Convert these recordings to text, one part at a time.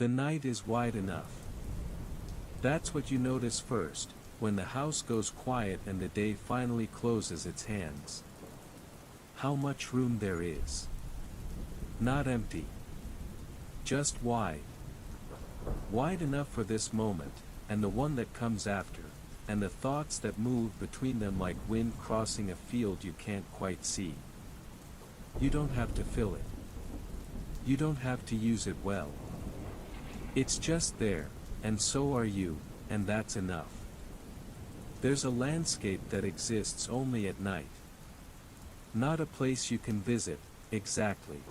The night is wide enough. That's what you notice first, when the house goes quiet and the day finally closes its hands. How much room there is. Not empty. Just wide. Wide enough for this moment, and the one that comes after, and the thoughts that move between them like wind crossing a field you can't quite see. You don't have to fill it. You don't have to use it well. It's just there, and so are you, and that's enough. There's a landscape that exists only at night. Not a place you can visit, exactly.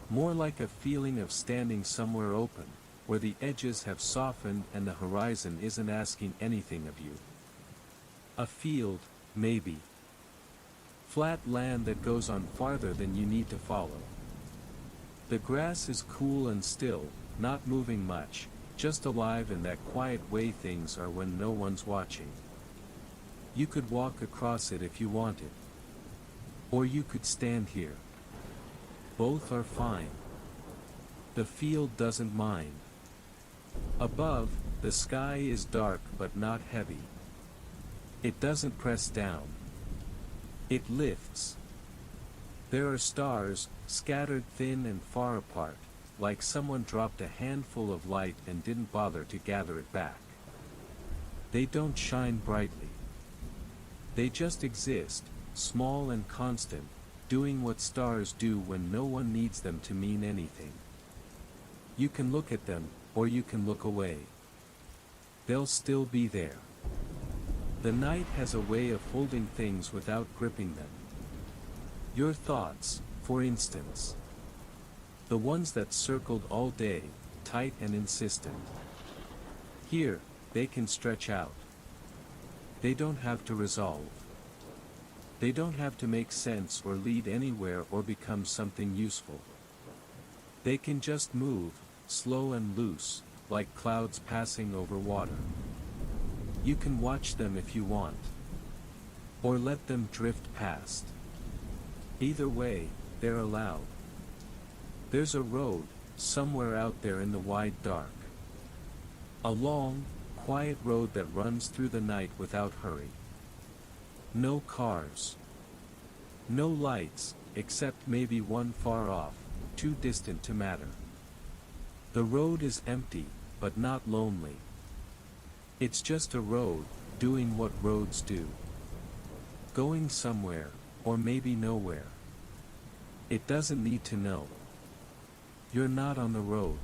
More like a feeling of standing somewhere open, where the edges have softened and the horizon isn't asking anything of you. A field, maybe. Flat land that goes on farther than you need to follow. The grass is cool and still, not moving much, just alive in that quiet way things are when no one's watching. You could walk across it if you wanted. Or you could stand here. Both are fine. The field doesn't mind. Above, the sky is dark but not heavy. It doesn't press down. It lifts. There are stars, scattered thin and far apart, like someone dropped a handful of light and didn't bother to gather it back. They don't shine brightly. They just exist, small and constant, doing what stars do when no one needs them to mean anything. You can look at them, or you can look away. They'll still be there. The night has a way of holding things without gripping them. Your thoughts, for instance. The ones that circled all day, tight and insistent. Here, they can stretch out. They don't have to resolve. They don't have to make sense or lead anywhere or become something useful. They can just move, slow and loose, like clouds passing over water. You can watch them if you want. Or let them drift past. Either way, they're allowed. There's a road, somewhere out there in the wide dark. A long, quiet road that runs through the night without hurry. No cars. No lights, except maybe one far off, too distant to matter. The road is empty, but not lonely. It's just a road, doing what roads do. Going somewhere, or maybe nowhere. It doesn't need to know. You're not on the road.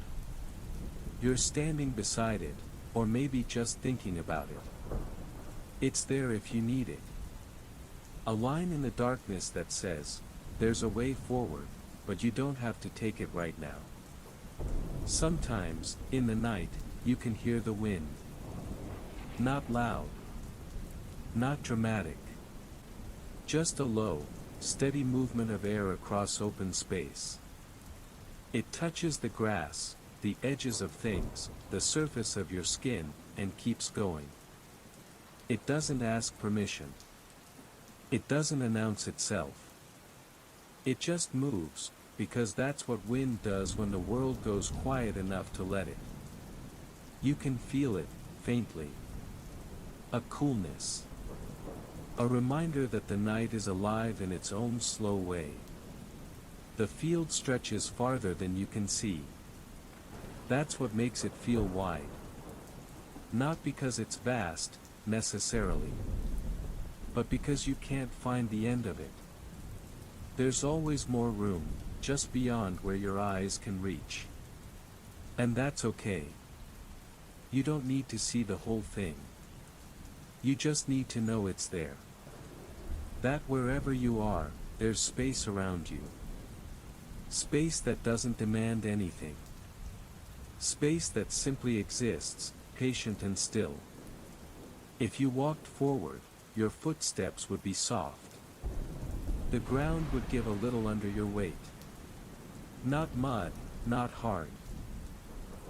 You're standing beside it, or maybe just thinking about it. It's there if you need it. A line in the darkness that says, there's a way forward, but you don't have to take it right now. Sometimes, in the night, you can hear the wind. Not loud. Not dramatic. Just a low, steady movement of air across open space. It touches the grass, the edges of things, the surface of your skin, and keeps going. It doesn't ask permission. It doesn't announce itself. It just moves, because that's what wind does when the world goes quiet enough to let it. You can feel it, faintly. A coolness. A reminder that the night is alive in its own slow way. The field stretches farther than you can see. That's what makes it feel wide. Not because it's vast, necessarily. But because you can't find the end of it. There's always more room, just beyond where your eyes can reach. And that's okay. You don't need to see the whole thing. You just need to know it's there. That wherever you are, there's space around you. Space that doesn't demand anything. Space that simply exists, patient and still. If you walked forward, your footsteps would be soft. The ground would give a little under your weight. Not mud, not hard.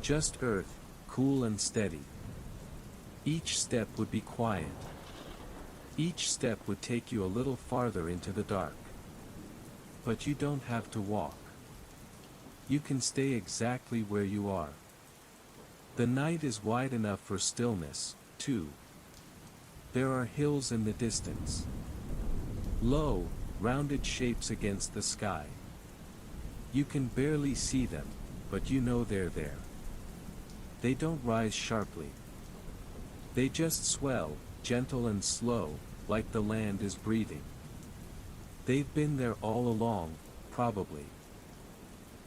Just earth, cool and steady. Each step would be quiet. Each step would take you a little farther into the dark. But you don't have to walk. You can stay exactly where you are. The night is wide enough for stillness, too. There are hills in the distance. Low, rounded shapes against the sky. You can barely see them, but you know they're there. They don't rise sharply. They just swell, gentle and slow, like the land is breathing. They've been there all along, probably.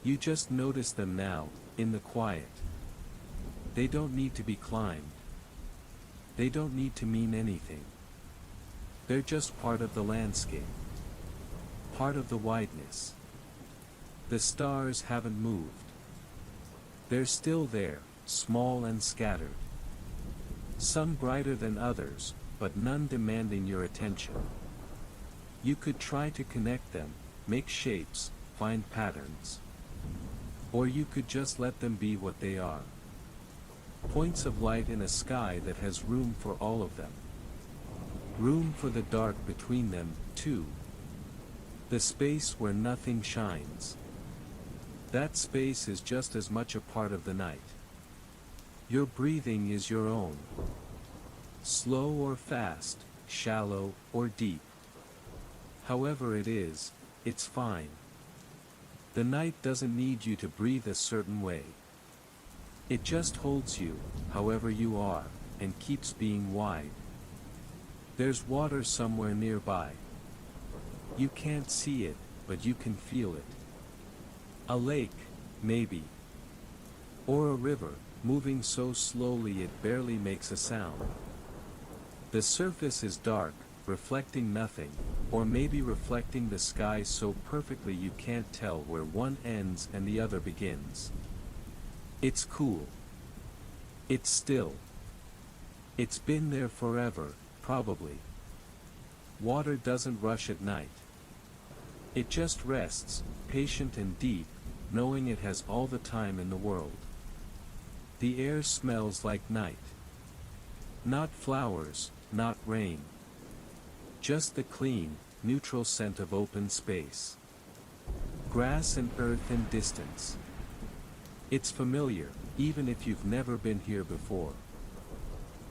You just notice them now, in the quiet. They don't need to be climbed. They don't need to mean anything. They're just part of the landscape. Part of the wideness. The stars haven't moved. They're still there, small and scattered. Some brighter than others, but none demanding your attention. You could try to connect them, make shapes, find patterns. Or you could just let them be what they are. Points of light in a sky that has room for all of them. Room for the dark between them, too. The space where nothing shines. That space is just as much a part of the night. Your breathing is your own. Slow or fast, shallow or deep. However it is, it's fine. The night doesn't need you to breathe a certain way. It just holds you, however you are, and keeps being wide. There's water somewhere nearby. You can't see it, but you can feel it. A lake, maybe. Or a river, moving so slowly it barely makes a sound. The surface is dark, reflecting nothing, or maybe reflecting the sky so perfectly you can't tell where one ends and the other begins. It's cool. It's still. It's been there forever, probably. Water doesn't rush at night. It just rests, patient and deep, knowing it has all the time in the world. The air smells like night. Not flowers, not rain. Just the clean, neutral scent of open space. Grass and earth and distance. It's familiar, even if you've never been here before.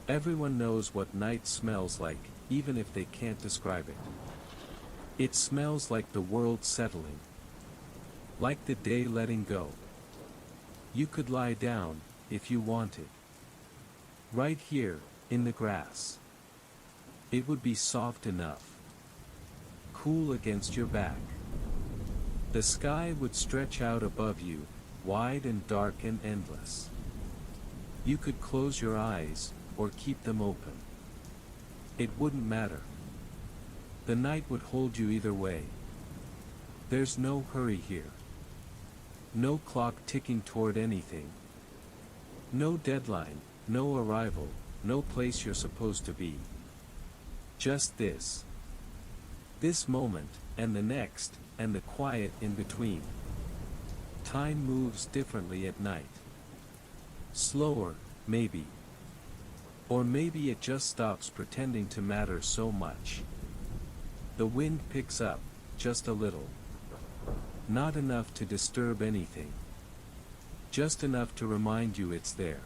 Everyone knows what night smells like, even if they can't describe it. It smells like the world settling. Like the day letting go. You could lie down, if you wanted. Right here, in the grass. It would be soft enough. Cool against your back. The sky would stretch out above you, wide and dark and endless. You could close your eyes, or keep them open. It wouldn't matter. The night would hold you either way. There's no hurry here. No clock ticking toward anything. No deadline, no arrival, no place you're supposed to be. Just this. This moment, and the next, and the quiet in between. Time moves differently at night. Slower, maybe. Or maybe it just stops pretending to matter so much. The wind picks up, just a little. Not enough to disturb anything. Just enough to remind you it's there.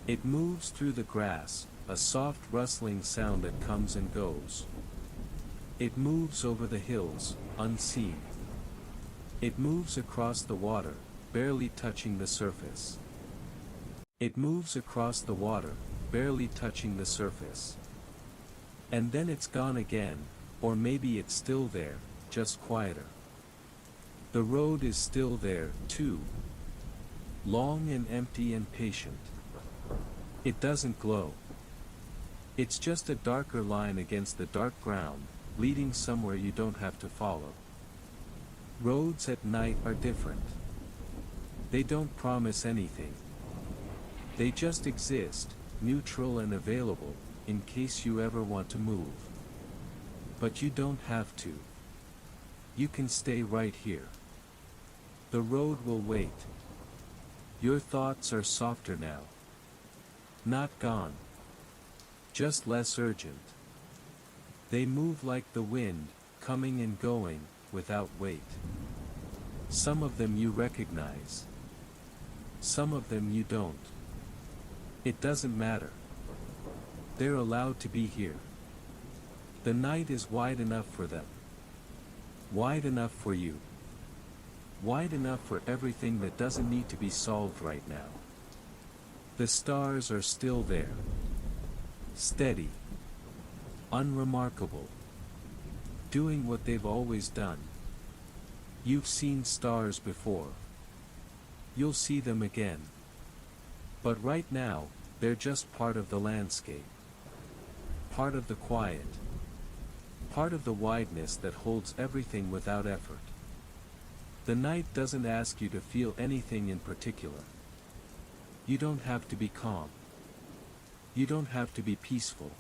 It moves through the grass, a soft rustling sound that comes and goes. It moves over the hills, unseen. It moves across the water, barely touching the surface. It moves across the water, barely touching the surface. And then it's gone again, or maybe it's still there, just quieter. The road is still there, too. Long and empty and patient. It doesn't glow. It's just a darker line against the dark ground, leading somewhere you don't have to follow. Roads at night are different. They don't promise anything. They just exist, neutral and available, in case you ever want to move. But you don't have to. You can stay right here. The road will wait. Your thoughts are softer now. Not gone. Just less urgent. They move like the wind, coming and going, without weight. Some of them you recognize. Some of them you don't. It doesn't matter. They're allowed to be here. The night is wide enough for them. Wide enough for you. Wide enough for everything that doesn't need to be solved right now. The stars are still there. Steady. Unremarkable. Doing what they've always done. You've seen stars before. You'll see them again. But right now, they're just part of the landscape. Part of the quiet. Part of the wideness that holds everything without effort. The night doesn't ask you to feel anything in particular. You don't have to be calm. You don't have to be peaceful.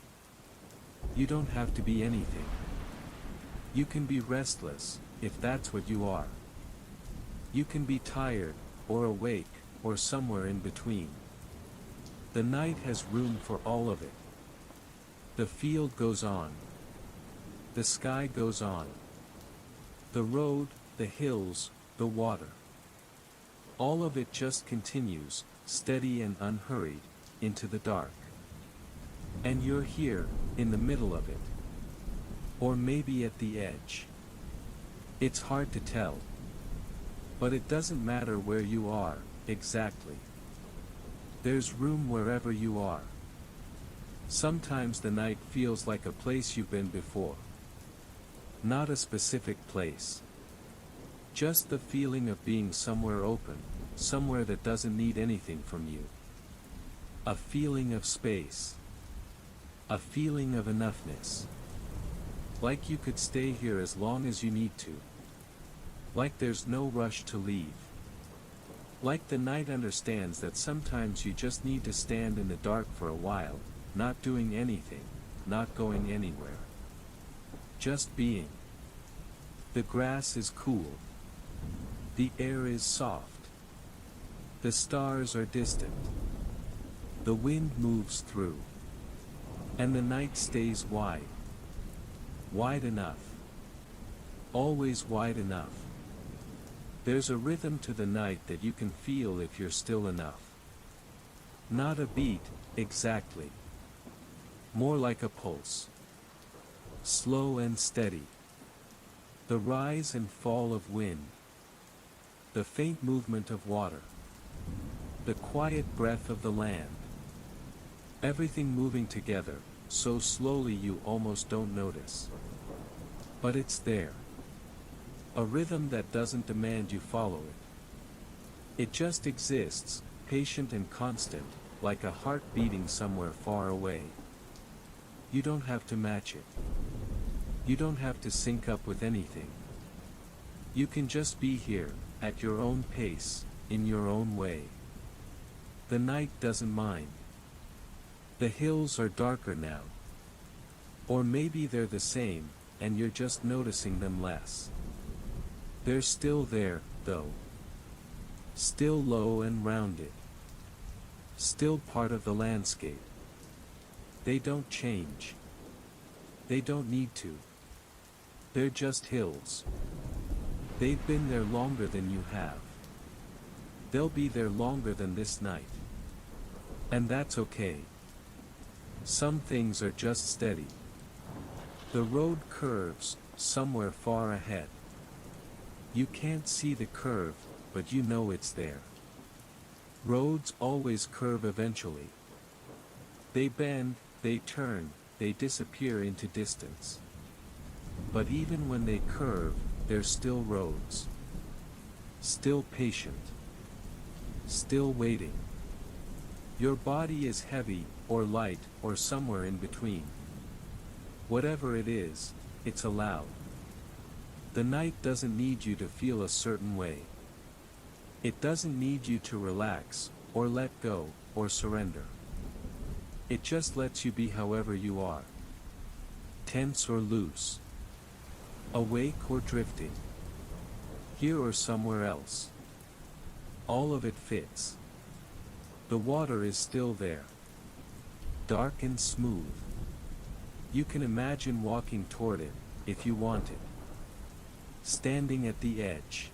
You don't have to be anything. You can be restless, if that's what you are. You can be tired, or awake, or somewhere in between. The night has room for all of it. The field goes on. The sky goes on. The road, the hills, the water. All of it just continues, steady and unhurried, into the dark. And you're here, in the middle of it. Or maybe at the edge. It's hard to tell. But it doesn't matter where you are, exactly. There's room wherever you are. Sometimes the night feels like a place you've been before. Not a specific place. Just the feeling of being somewhere open, somewhere that doesn't need anything from you. A feeling of space. A feeling of enoughness. Like you could stay here as long as you need to. Like there's no rush to leave. Like the night understands that sometimes you just need to stand in the dark for a while, not doing anything, not going anywhere. Just being. The grass is cool. The air is soft. The stars are distant. The wind moves through. And the night stays wide. Wide enough. Always wide enough. There's a rhythm to the night that you can feel if you're still enough. Not a beat, exactly. More like a pulse. Slow and steady. The rise and fall of wind. The faint movement of water. The quiet breath of the land. Everything moving together, so slowly you almost don't notice. But it's there. A rhythm that doesn't demand you follow it. It just exists, patient and constant, like a heart beating somewhere far away. You don't have to match it. You don't have to sync up with anything. You can just be here, at your own pace, in your own way. The night doesn't mind. The hills are darker now. Or maybe they're the same, and you're just noticing them less. They're still there, though. Still low and rounded. Still part of the landscape. They don't change. They don't need to. They're just hills. They've been there longer than you have. They'll be there longer than this night. And that's okay. Some things are just steady. The road curves, somewhere far ahead. You can't see the curve, but you know it's there. Roads always curve eventually. They bend, they turn, they disappear into distance. But even when they curve, they're still roads. Still patient. Still waiting. Your body is heavy, or light, or somewhere in between. Whatever it is, it's allowed. The night doesn't need you to feel a certain way. It doesn't need you to relax, or let go, or surrender. It just lets you be however you are. Tense or loose. Awake or drifting. Here or somewhere else. All of it fits. The water is still there. Dark and smooth. You can imagine walking toward it, if you want it. Standing at the edge.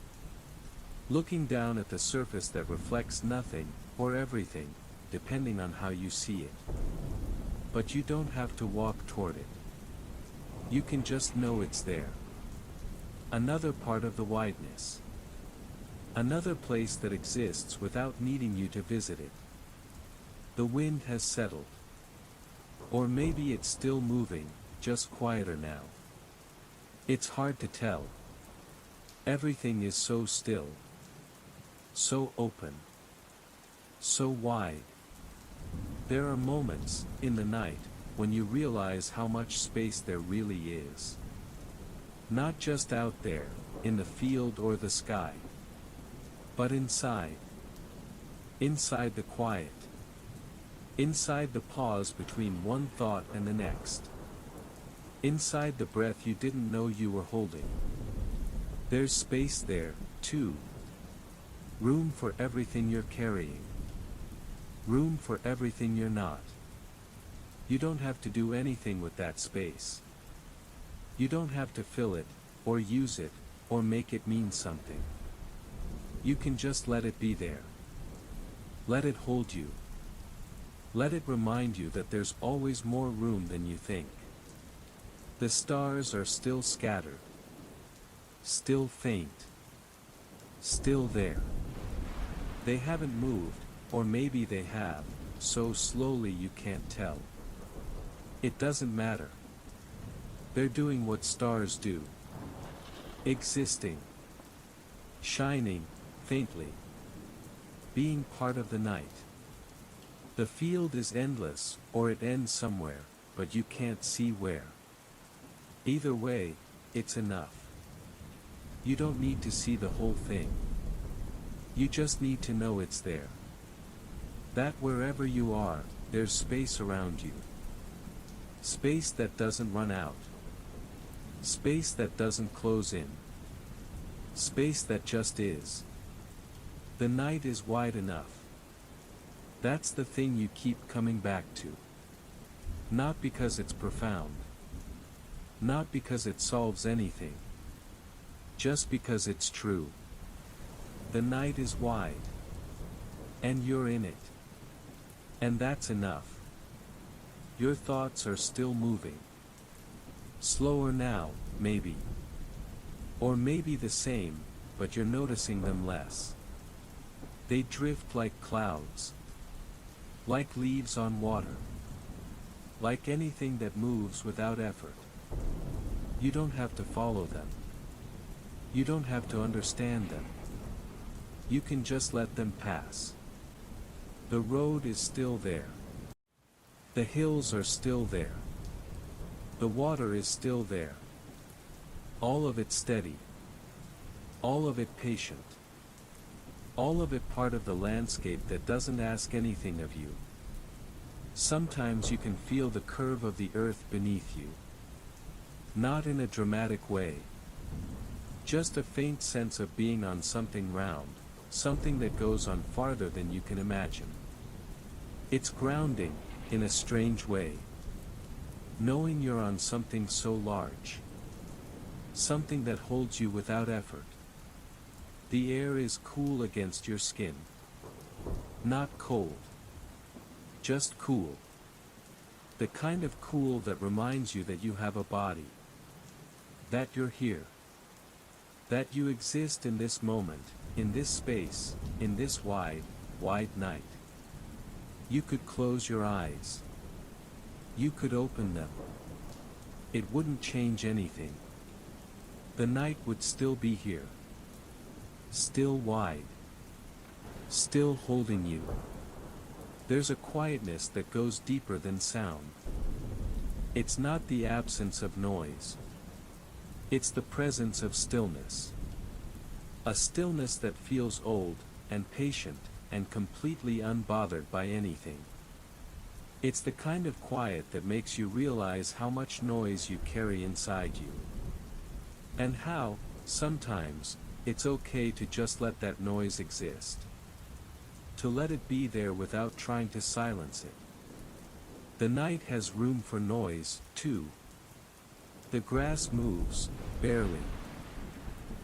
looking down at the surface that reflects nothing, or everything, depending on how you see it. But you don't have to walk toward it. You can just know it's there. Another part of the wideness. Another place that exists without needing you to visit it. The wind has settled. Or maybe it's still moving, just quieter now. It's hard to tell. Everything is so still. So open. So wide. There are moments, in the night, when you realize how much space there really is. Not just out there, in the field or the sky. But inside. Inside the quiet. Inside the pause between one thought and the next. Inside the breath you didn't know you were holding. There's space there, too. Room for everything you're carrying. Room for everything you're not. You don't have to do anything with that space. You don't have to fill it, or use it, or make it mean something. You can just let it be there. Let it hold you. Let it remind you that there's always more room than you think. The stars are still scattered. Still faint. Still there. They haven't moved, or maybe they have, so slowly you can't tell. It doesn't matter. They're doing what stars do. Existing. Shining, faintly. Being part of the night. The field is endless, or it ends somewhere, but you can't see where. Either way, it's enough. You don't need to see the whole thing. You just need to know it's there. That wherever you are, there's space around you. Space that doesn't run out. Space that doesn't close in. Space that just is. The night is wide enough. That's the thing you keep coming back to. Not because it's profound. Not because it solves anything. Just because it's true. The night is wide. And you're in it. And that's enough. Your thoughts are still moving. Slower now, maybe. Or maybe the same, but you're noticing them less. They drift like clouds. Like leaves on water. Like anything that moves without effort. You don't have to follow them. You don't have to understand them. You can just let them pass. The road is still there. The hills are still there. The water is still there. All of it steady. All of it patient. All of it part of the landscape that doesn't ask anything of you. Sometimes you can feel the curve of the earth beneath you. Not in a dramatic way. Just a faint sense of being on something round, something that goes on farther than you can imagine. It's grounding, in a strange way. Knowing you're on something so large. Something that holds you without effort. The air is cool against your skin. Not cold. Just cool. The kind of cool that reminds you that you have a body. That you're here. That you exist in this moment, in this space, in this wide, wide night. You could close your eyes. You could open them. It wouldn't change anything. The night would still be here. Still wide. Still holding you. There's a quietness that goes deeper than sound. It's not the absence of noise. It's the presence of stillness. A stillness that feels old, and patient, and completely unbothered by anything. It's the kind of quiet that makes you realize how much noise you carry inside you. And how, sometimes, it's okay to just let that noise exist. To let it be there without trying to silence it. The night has room for noise, too. The grass moves, barely.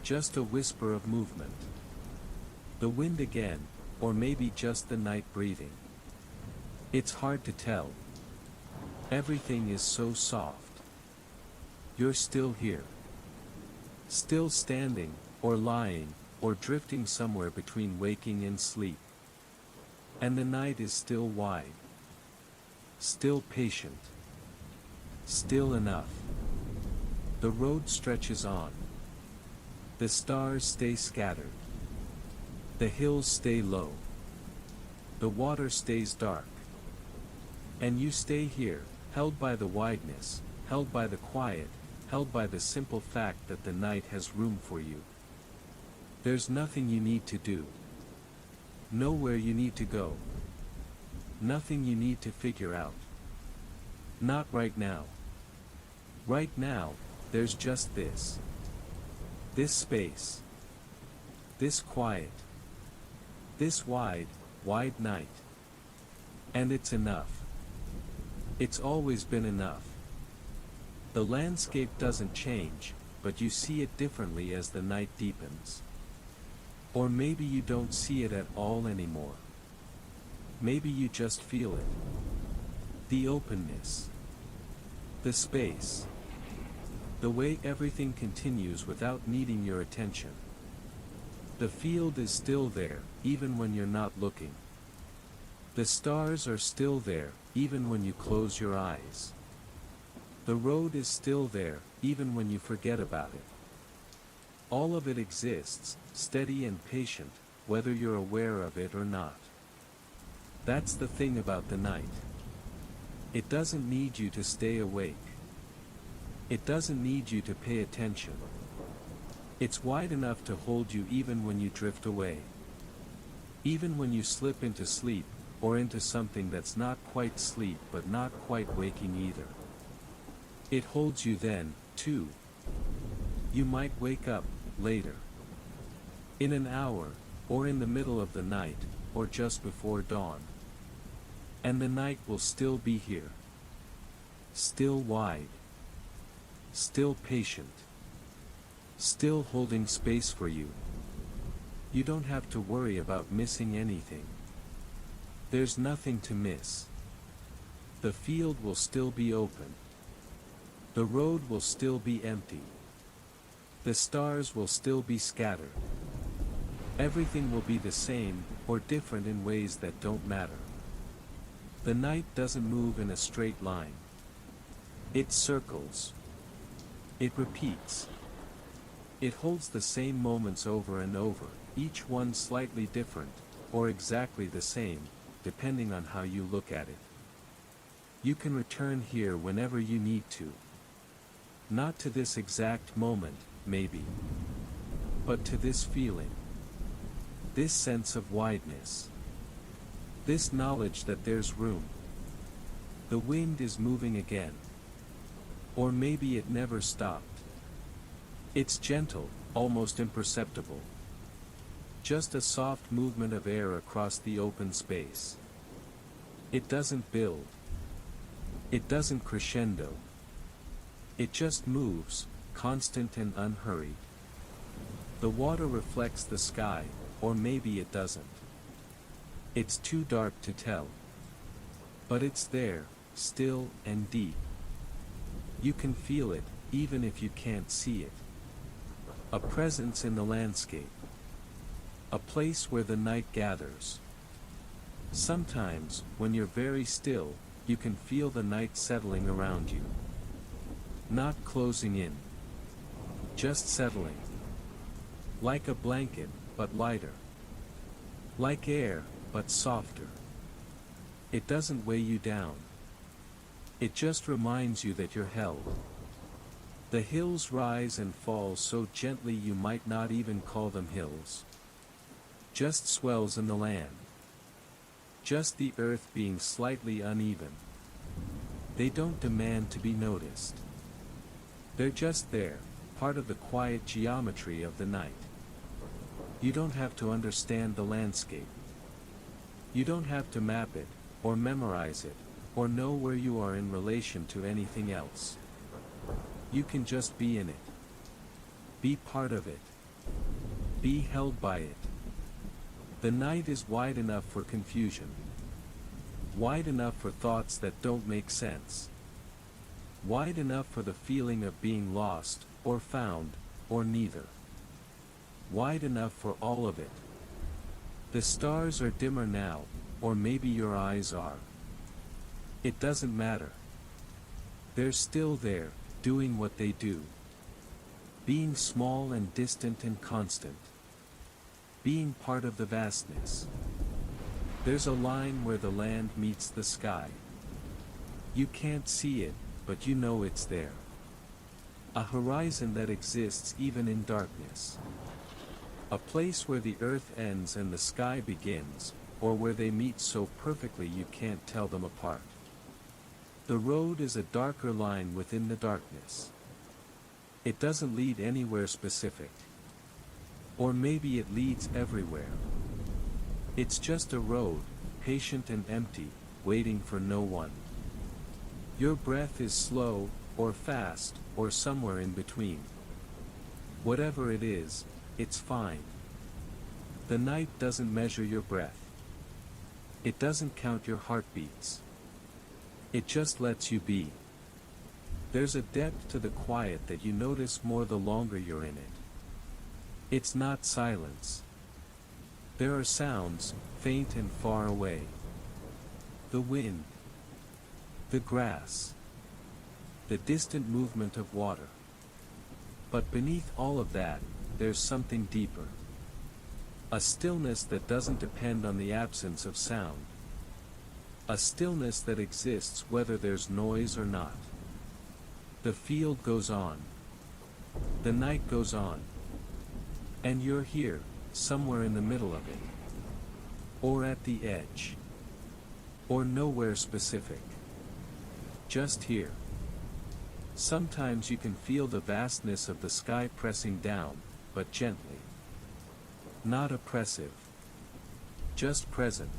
Just a whisper of movement. The wind again, or maybe just the night breathing. It's hard to tell. Everything is so soft. You're still here. Still standing, or lying, or drifting somewhere between waking and sleep. And the night is still wide. Still patient. Still enough. The road stretches on. The stars stay scattered. The hills stay low. The water stays dark. And you stay here, held by the wideness, held by the quiet, held by the simple fact that the night has room for you. There's nothing you need to do. Nowhere you need to go. Nothing you need to figure out. Not right now. Right now, there's just this. This space. This quiet. This wide, wide night. And it's enough. It's always been enough. The landscape doesn't change, but you see it differently as the night deepens. Or maybe you don't see it at all anymore. Maybe you just feel it. The openness. The space. The way everything continues without needing your attention. The field is still there, even when you're not looking. The stars are still there, even when you close your eyes. The road is still there, even when you forget about it. All of it exists, steady and patient, whether you're aware of it or not. That's the thing about the night. It doesn't need you to stay awake. It doesn't need you to pay attention. It's wide enough to hold you even when you drift away. Even when you slip into sleep, or into something that's not quite sleep but not quite waking either. It holds you then, too. You might wake up, later. In an hour, or in the middle of the night, or just before dawn. And the night will still be here. Still wide. Still patient. Still holding space for you. You don't have to worry about missing anything. There's nothing to miss. The field will still be open. The road will still be empty. The stars will still be scattered. Everything will be the same, or different in ways that don't matter. The night doesn't move in a straight line. It circles. It repeats. It holds the same moments over and over, each one slightly different, or exactly the same, depending on how you look at it. You can return here whenever you need to. Not to this exact moment, maybe. But to this feeling. This sense of wideness. This knowledge that there's room. The wind is moving again. Or maybe it never stopped. It's gentle, almost imperceptible. Just a soft movement of air across the open space. It doesn't build. It doesn't crescendo. It just moves, constant and unhurried. The water reflects the sky, or maybe it doesn't. It's too dark to tell. But it's there, still and deep. You can feel it, even if you can't see it. A presence in the landscape. A place where the night gathers. Sometimes, when you're very still, you can feel the night settling around you. Not closing in. Just settling. Like a blanket, but lighter. Like air, but softer. It doesn't weigh you down. It just reminds you that you're held. The hills rise and fall so gently you might not even call them hills. Just swells in the land. Just the earth being slightly uneven. They don't demand to be noticed. They're just there, part of the quiet geometry of the night. You don't have to understand the landscape. You don't have to map it, or memorize it, or know where you are in relation to anything else. You can just be in it. Be part of it. Be held by it. The night is wide enough for confusion. Wide enough for thoughts that don't make sense. Wide enough for the feeling of being lost, or found, or neither. Wide enough for all of it. The stars are dimmer now, or maybe your eyes are. It doesn't matter. They're still there, doing what they do. Being small and distant and constant. Being part of the vastness. There's a line where the land meets the sky. You can't see it, but you know it's there. A horizon that exists even in darkness. A place where the earth ends and the sky begins, or where they meet so perfectly you can't tell them apart. The road is a darker line within the darkness. It doesn't lead anywhere specific. Or maybe it leads everywhere. It's just a road, patient and empty, waiting for no one. Your breath is slow, or fast, or somewhere in between. Whatever it is, it's fine. The night doesn't measure your breath. It doesn't count your heartbeats. It just lets you be. There's a depth to the quiet that you notice more the longer you're in it. It's not silence. There are sounds, faint and far away. The wind. The grass. The distant movement of water. But beneath all of that, there's something deeper. A stillness that doesn't depend on the absence of sound. A stillness that exists whether there's noise or not. The field goes on. The night goes on. And you're here, somewhere in the middle of it. Or at the edge. Or nowhere specific. Just here. Sometimes you can feel the vastness of the sky pressing down, but gently. Not oppressive. Just present.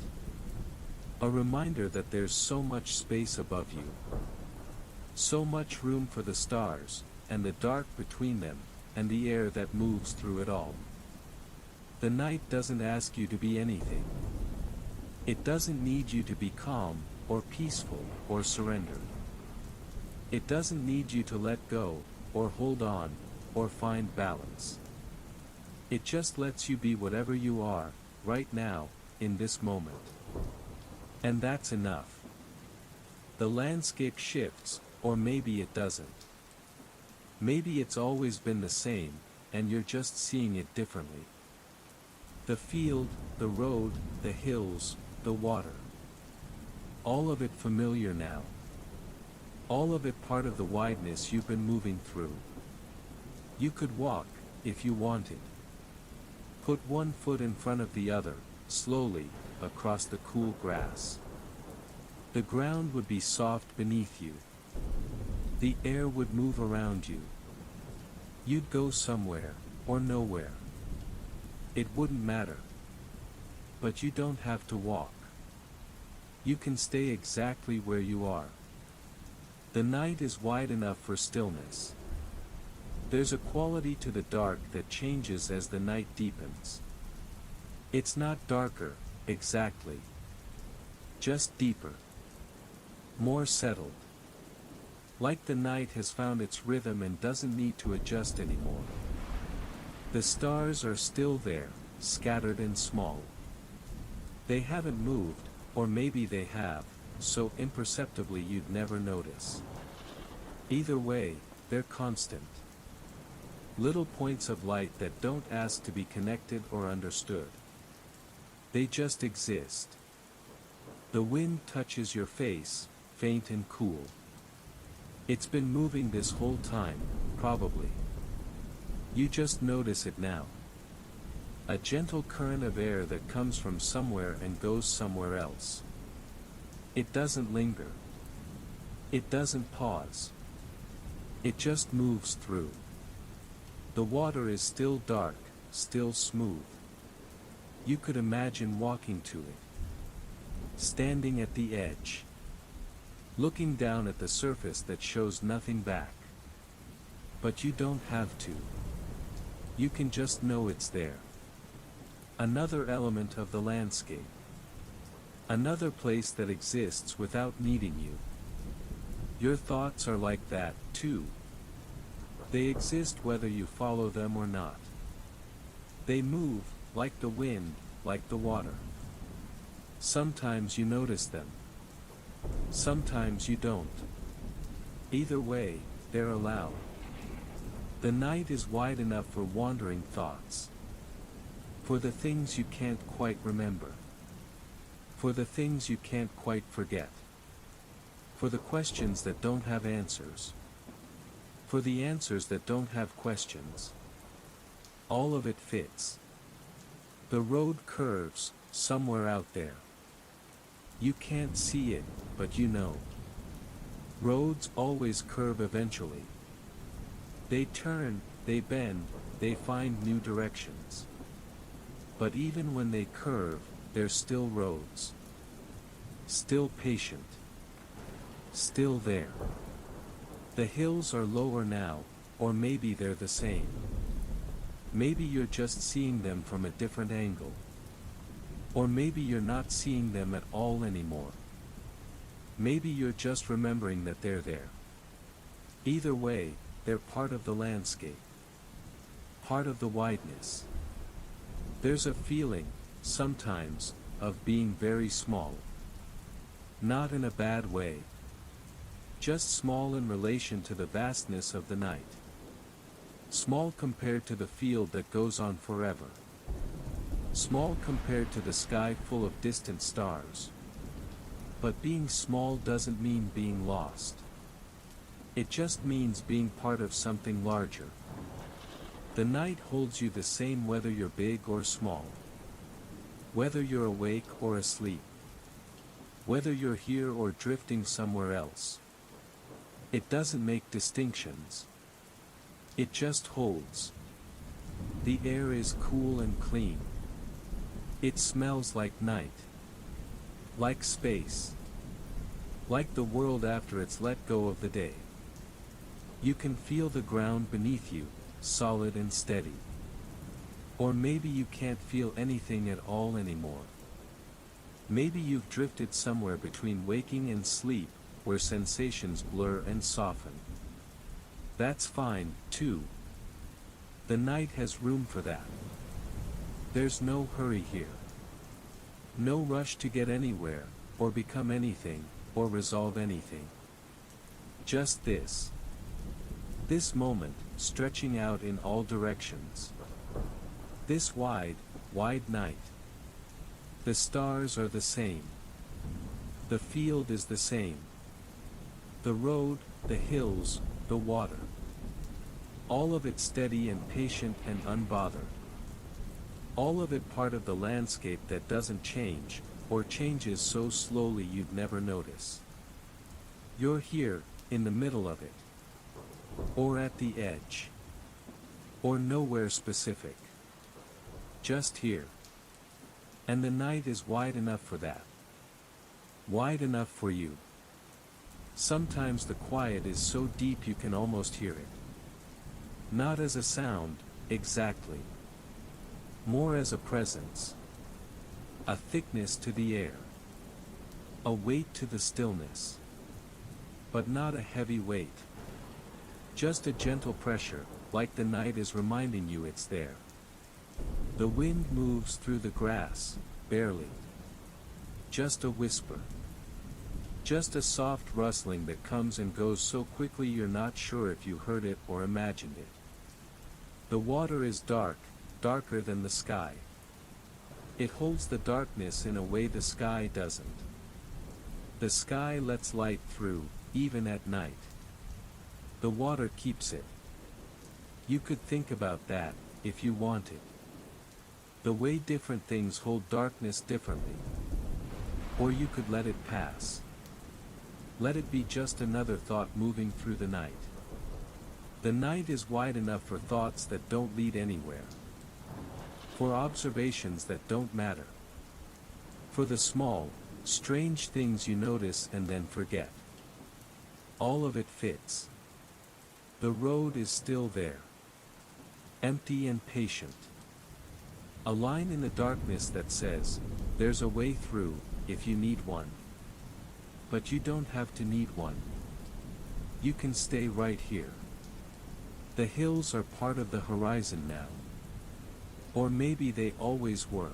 A reminder that there's so much space above you. So much room for the stars, and the dark between them, and the air that moves through it all. The night doesn't ask you to be anything. It doesn't need you to be calm, or peaceful, or surrender. It doesn't need you to let go, or hold on, or find balance. It just lets you be whatever you are, right now, in this moment. And that's enough. The landscape shifts, or maybe it doesn't. Maybe it's always been the same, and you're just seeing it differently. The field, the road, the hills, the water. All of it familiar now. All of it part of the wideness you've been moving through. You could walk, if you wanted. Put one foot in front of the other, slowly, across the cool grass. The ground would be soft beneath you. The air would move around you. You'd go somewhere, or nowhere. It wouldn't matter. But you don't have to walk. You can stay exactly where you are. The night is wide enough for stillness. There's a quality to the dark that changes as the night deepens. It's not darker, exactly. Just deeper. More settled. Like the night has found its rhythm and doesn't need to adjust anymore. The stars are still there, scattered and small. They haven't moved, or maybe they have, so imperceptibly you'd never notice. Either way, they're constant. Little points of light that don't ask to be connected or understood. They just exist. The wind touches your face, faint and cool. It's been moving this whole time, probably. You just notice it now. A gentle current of air that comes from somewhere and goes somewhere else. It doesn't linger. It doesn't pause. It just moves through. The water is still dark, still smooth. You could imagine walking to it. Standing at the edge. Looking down at the surface that shows nothing back. But you don't have to. You can just know it's there. Another element of the landscape. Another place that exists without needing you. Your thoughts are like that, too. They exist whether you follow them or not. They move, like the wind, like the water. Sometimes you notice them. Sometimes you don't. Either way, they're allowed. The night is wide enough for wandering thoughts. For the things you can't quite remember. For the things you can't quite forget. For the questions that don't have answers. For the answers that don't have questions. All of it fits. The road curves, somewhere out there. You can't see it, but you know. Roads always curve eventually. They turn, they bend, they find new directions. But even when they curve, they're still roads. Still patient. Still there. The hills are lower now, or maybe they're the same. Maybe you're just seeing them from a different angle. Or maybe you're not seeing them at all anymore. Maybe you're just remembering that they're there. Either way, they're part of the landscape. Part of the wideness. There's a feeling, sometimes, of being very small. Not in a bad way. Just small in relation to the vastness of the night. Small compared to the field that goes on forever. Small compared to the sky full of distant stars. But being small doesn't mean being lost. It just means being part of something larger. The night holds you the same whether you're big or small. Whether you're awake or asleep. Whether you're here or drifting somewhere else. It doesn't make distinctions. It just holds. The air is cool and clean. It smells like night. Like space. Like the world after it's let go of the day. You can feel the ground beneath you, solid and steady. Or maybe you can't feel anything at all anymore. Maybe you've drifted somewhere between waking and sleep, where sensations blur and soften. That's fine, too. The night has room for that. There's no hurry here. No rush to get anywhere, or become anything, or resolve anything. Just this. This moment, stretching out in all directions. This wide, wide night. The stars are the same. The field is the same. The road, the hills, the water. All of it steady and patient and unbothered. All of it part of the landscape that doesn't change, or changes so slowly you'd never notice. You're here, in the middle of it. Or at the edge. Or nowhere specific. Just here. And the night is wide enough for that. Wide enough for you. Sometimes the quiet is so deep you can almost hear it. Not as a sound, exactly. More as a presence. A thickness to the air. A weight to the stillness. But not a heavy weight. Just a gentle pressure, like the night is reminding you it's there. The wind moves through the grass, barely. Just a whisper. Just a soft rustling that comes and goes so quickly you're not sure if you heard it or imagined it. The water is dark, darker than the sky. It holds the darkness in a way the sky doesn't. The sky lets light through, even at night. The water keeps it. You could think about that, if you wanted. The way different things hold darkness differently. Or you could let it pass. Let it be just another thought moving through the night. The night is wide enough for thoughts that don't lead anywhere. For observations that don't matter. For the small, strange things you notice and then forget. All of it fits. The road is still there. Empty and patient. A line in the darkness that says, there's a way through, if you need one. But you don't have to need one. You can stay right here. The hills are part of the horizon now. Or maybe they always were.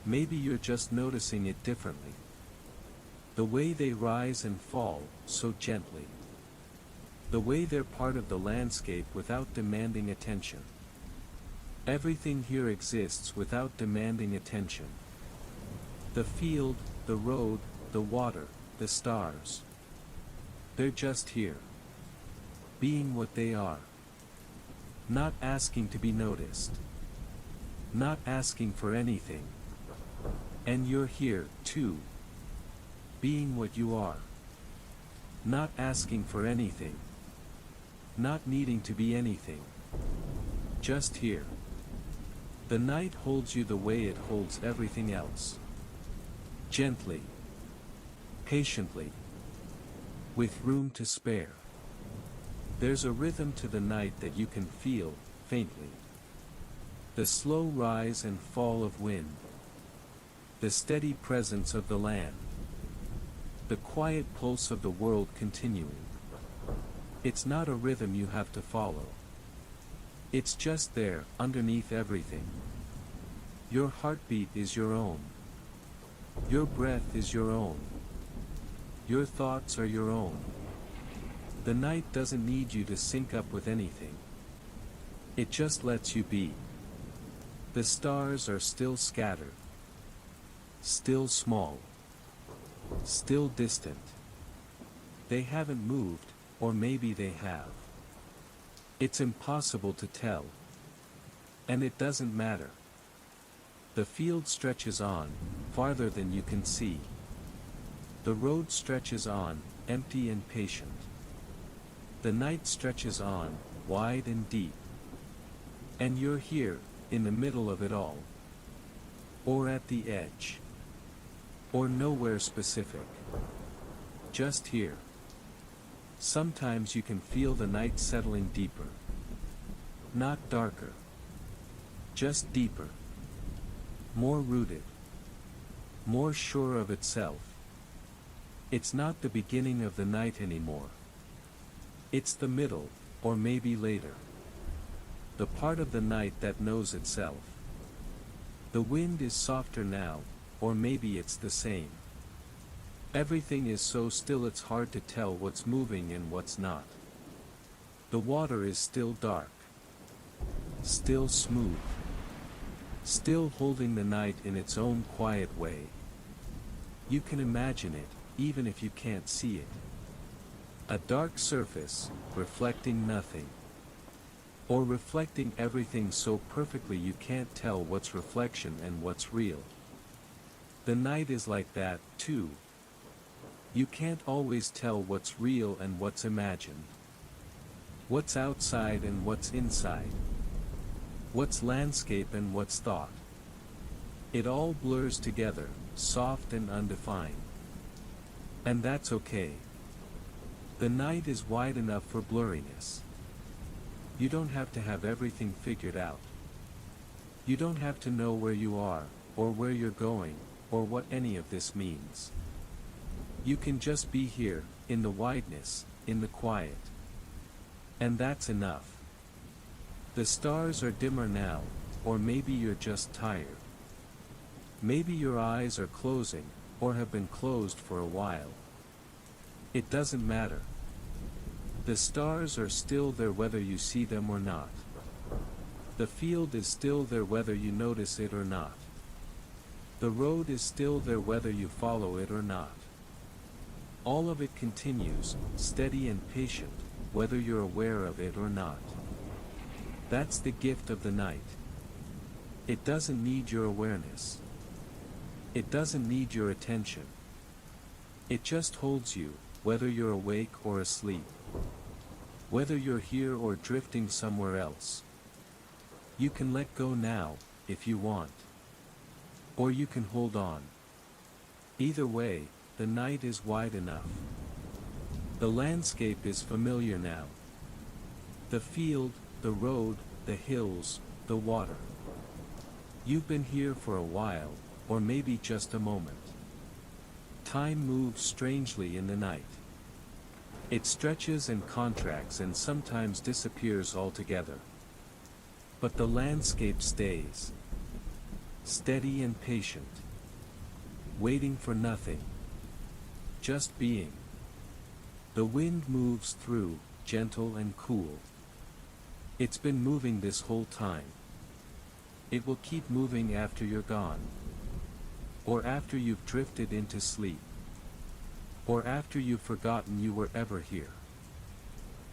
Maybe you're just noticing it differently. The way they rise and fall, so gently. The way they're part of the landscape without demanding attention. Everything here exists without demanding attention. The field, the road, the water, the stars. They're just here. Being what they are. Not asking to be noticed. Not asking for anything. And you're here, too. Being what you are. Not asking for anything. Not needing to be anything. Just here. The night holds you the way it holds everything else. Gently. Patiently. With room to spare. There's a rhythm to the night that you can feel, faintly. The slow rise and fall of wind. The steady presence of the land. The quiet pulse of the world continuing. It's not a rhythm you have to follow. It's just there, underneath everything. Your heartbeat is your own. Your breath is your own. Your thoughts are your own. The night doesn't need you to sync up with anything. It just lets you be. The stars are still scattered. Still small. Still distant. They haven't moved, or maybe they have. It's impossible to tell. And it doesn't matter. The field stretches on, farther than you can see. The road stretches on, empty and patient. The night stretches on, wide and deep. And you're here, in the middle of it all. Or at the edge. Or nowhere specific. Just here. Sometimes you can feel the night settling deeper. Not darker. Just deeper. More rooted. More sure of itself. It's not the beginning of the night anymore. It's the middle, or maybe later. The part of the night that knows itself. The wind is softer now, or maybe it's the same. Everything is so still it's hard to tell what's moving and what's not. The water is still dark. Still smooth. Still holding the night in its own quiet way. You can imagine it, even if you can't see it. A dark surface, reflecting nothing. Or reflecting everything so perfectly you can't tell what's reflection and what's real. The night is like that, too. You can't always tell what's real and what's imagined. What's outside and what's inside. What's landscape and what's thought. It all blurs together, soft and undefined. And that's okay. The night is wide enough for blurriness. You don't have to have everything figured out. You don't have to know where you are, or where you're going, or what any of this means. You can just be here, in the wideness, in the quiet. And that's enough. The stars are dimmer now, or maybe you're just tired. Maybe your eyes are closing, or have been closed for a while. It doesn't matter. The stars are still there whether you see them or not. The field is still there whether you notice it or not. The road is still there whether you follow it or not. All of it continues, steady and patient, whether you're aware of it or not. That's the gift of the night. It doesn't need your awareness. It doesn't need your attention. It just holds you, whether you're awake or asleep. Whether you're here or drifting somewhere else. You can let go now, if you want. Or you can hold on. Either way, the night is wide enough. The landscape is familiar now. The field, the road, the hills, the water. You've been here for a while, or maybe just a moment. Time moves strangely in the night. It stretches and contracts and sometimes disappears altogether. But the landscape stays. Steady and patient. Waiting for nothing. Just being. The wind moves through, gentle and cool. It's been moving this whole time. It will keep moving after you're gone. Or after you've drifted into sleep. Or after you've forgotten you were ever here.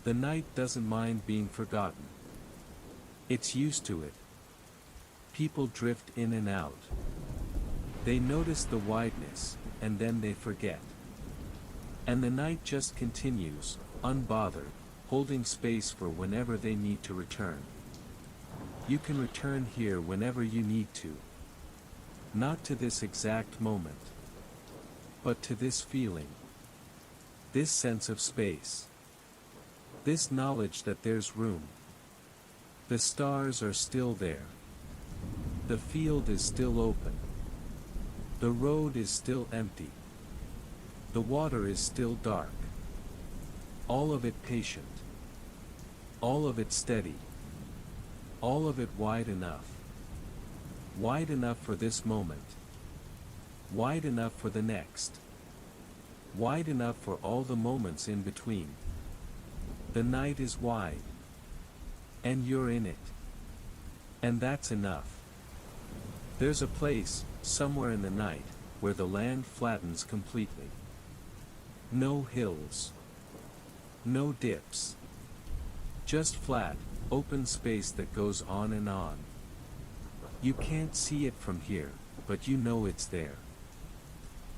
The night doesn't mind being forgotten. It's used to it. People drift in and out. They notice the wideness, and then they forget. And the night just continues, unbothered, holding space for whenever they need to return. You can return here whenever you need to. Not to this exact moment, but to this feeling. This sense of space. This knowledge that there's room. The stars are still there. The field is still open. The road is still empty. The water is still dark. All of it patient. All of it steady. All of it wide enough. Wide enough for this moment. Wide enough for the next. Wide enough for all the moments in between. The night is wide. And you're in it. And that's enough. There's a place, somewhere in the night, where the land flattens completely. No hills. No dips. Just flat, open space that goes on and on. You can't see it from here, but you know it's there.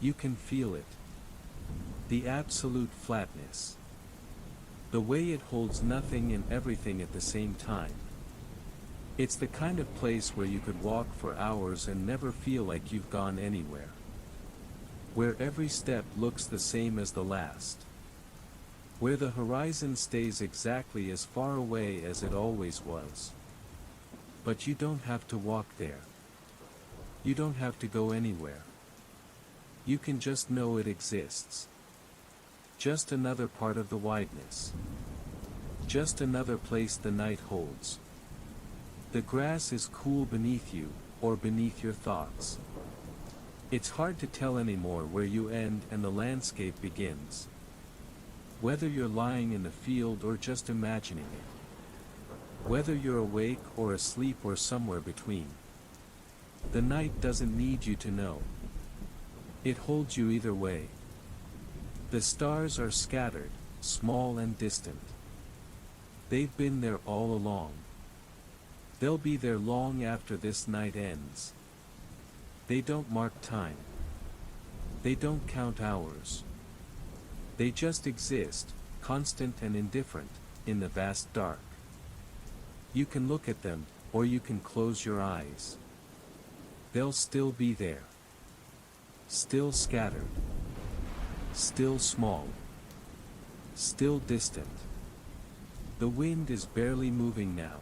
You can feel it. The absolute flatness. The way it holds nothing and everything at the same time. It's the kind of place where you could walk for hours and never feel like you've gone anywhere. Where every step looks the same as the last. Where the horizon stays exactly as far away as it always was. But you don't have to walk there. You don't have to go anywhere. You can just know it exists. Just another part of the wideness. Just another place the night holds. The grass is cool beneath you, or beneath your thoughts. It's hard to tell anymore where you end and the landscape begins. Whether you're lying in the field or just imagining it. Whether you're awake or asleep or somewhere between. The night doesn't need you to know. It holds you either way. The stars are scattered, small and distant. They've been there all along. They'll be there long after this night ends. They don't mark time. They don't count hours. They just exist, constant and indifferent, in the vast dark. You can look at them, or you can close your eyes. They'll still be there. Still scattered. Still small. Still distant. The wind is barely moving now.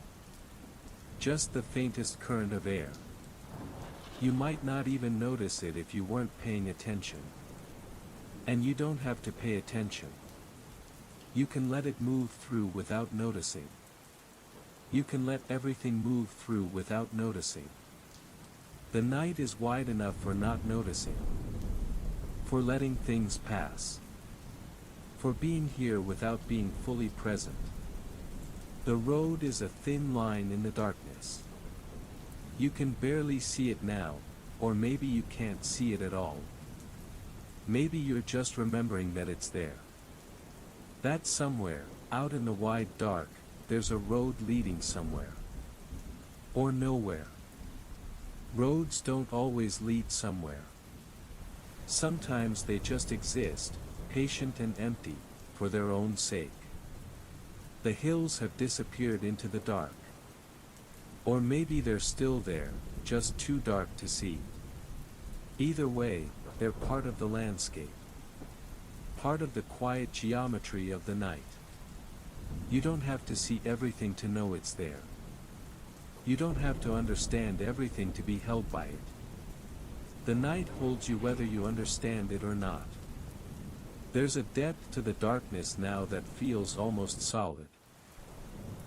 Just the faintest current of air. You might not even notice it if you weren't paying attention. And you don't have to pay attention. You can let it move through without noticing. You can let everything move through without noticing. The night is wide enough for not noticing. For letting things pass. For being here without being fully present. The road is a thin line in the darkness. You can barely see it now, or maybe you can't see it at all. Maybe you're just remembering that it's there. That somewhere, out in the wide dark, there's a road leading somewhere. Or nowhere. Roads don't always lead somewhere. Sometimes they just exist, patient and empty, for their own sake. The hills have disappeared into the dark. Or maybe they're still there, just too dark to see. Either way, they're part of the landscape. Part of the quiet geometry of the night. You don't have to see everything to know it's there. You don't have to understand everything to be held by it. The night holds you whether you understand it or not. There's a depth to the darkness now that feels almost solid.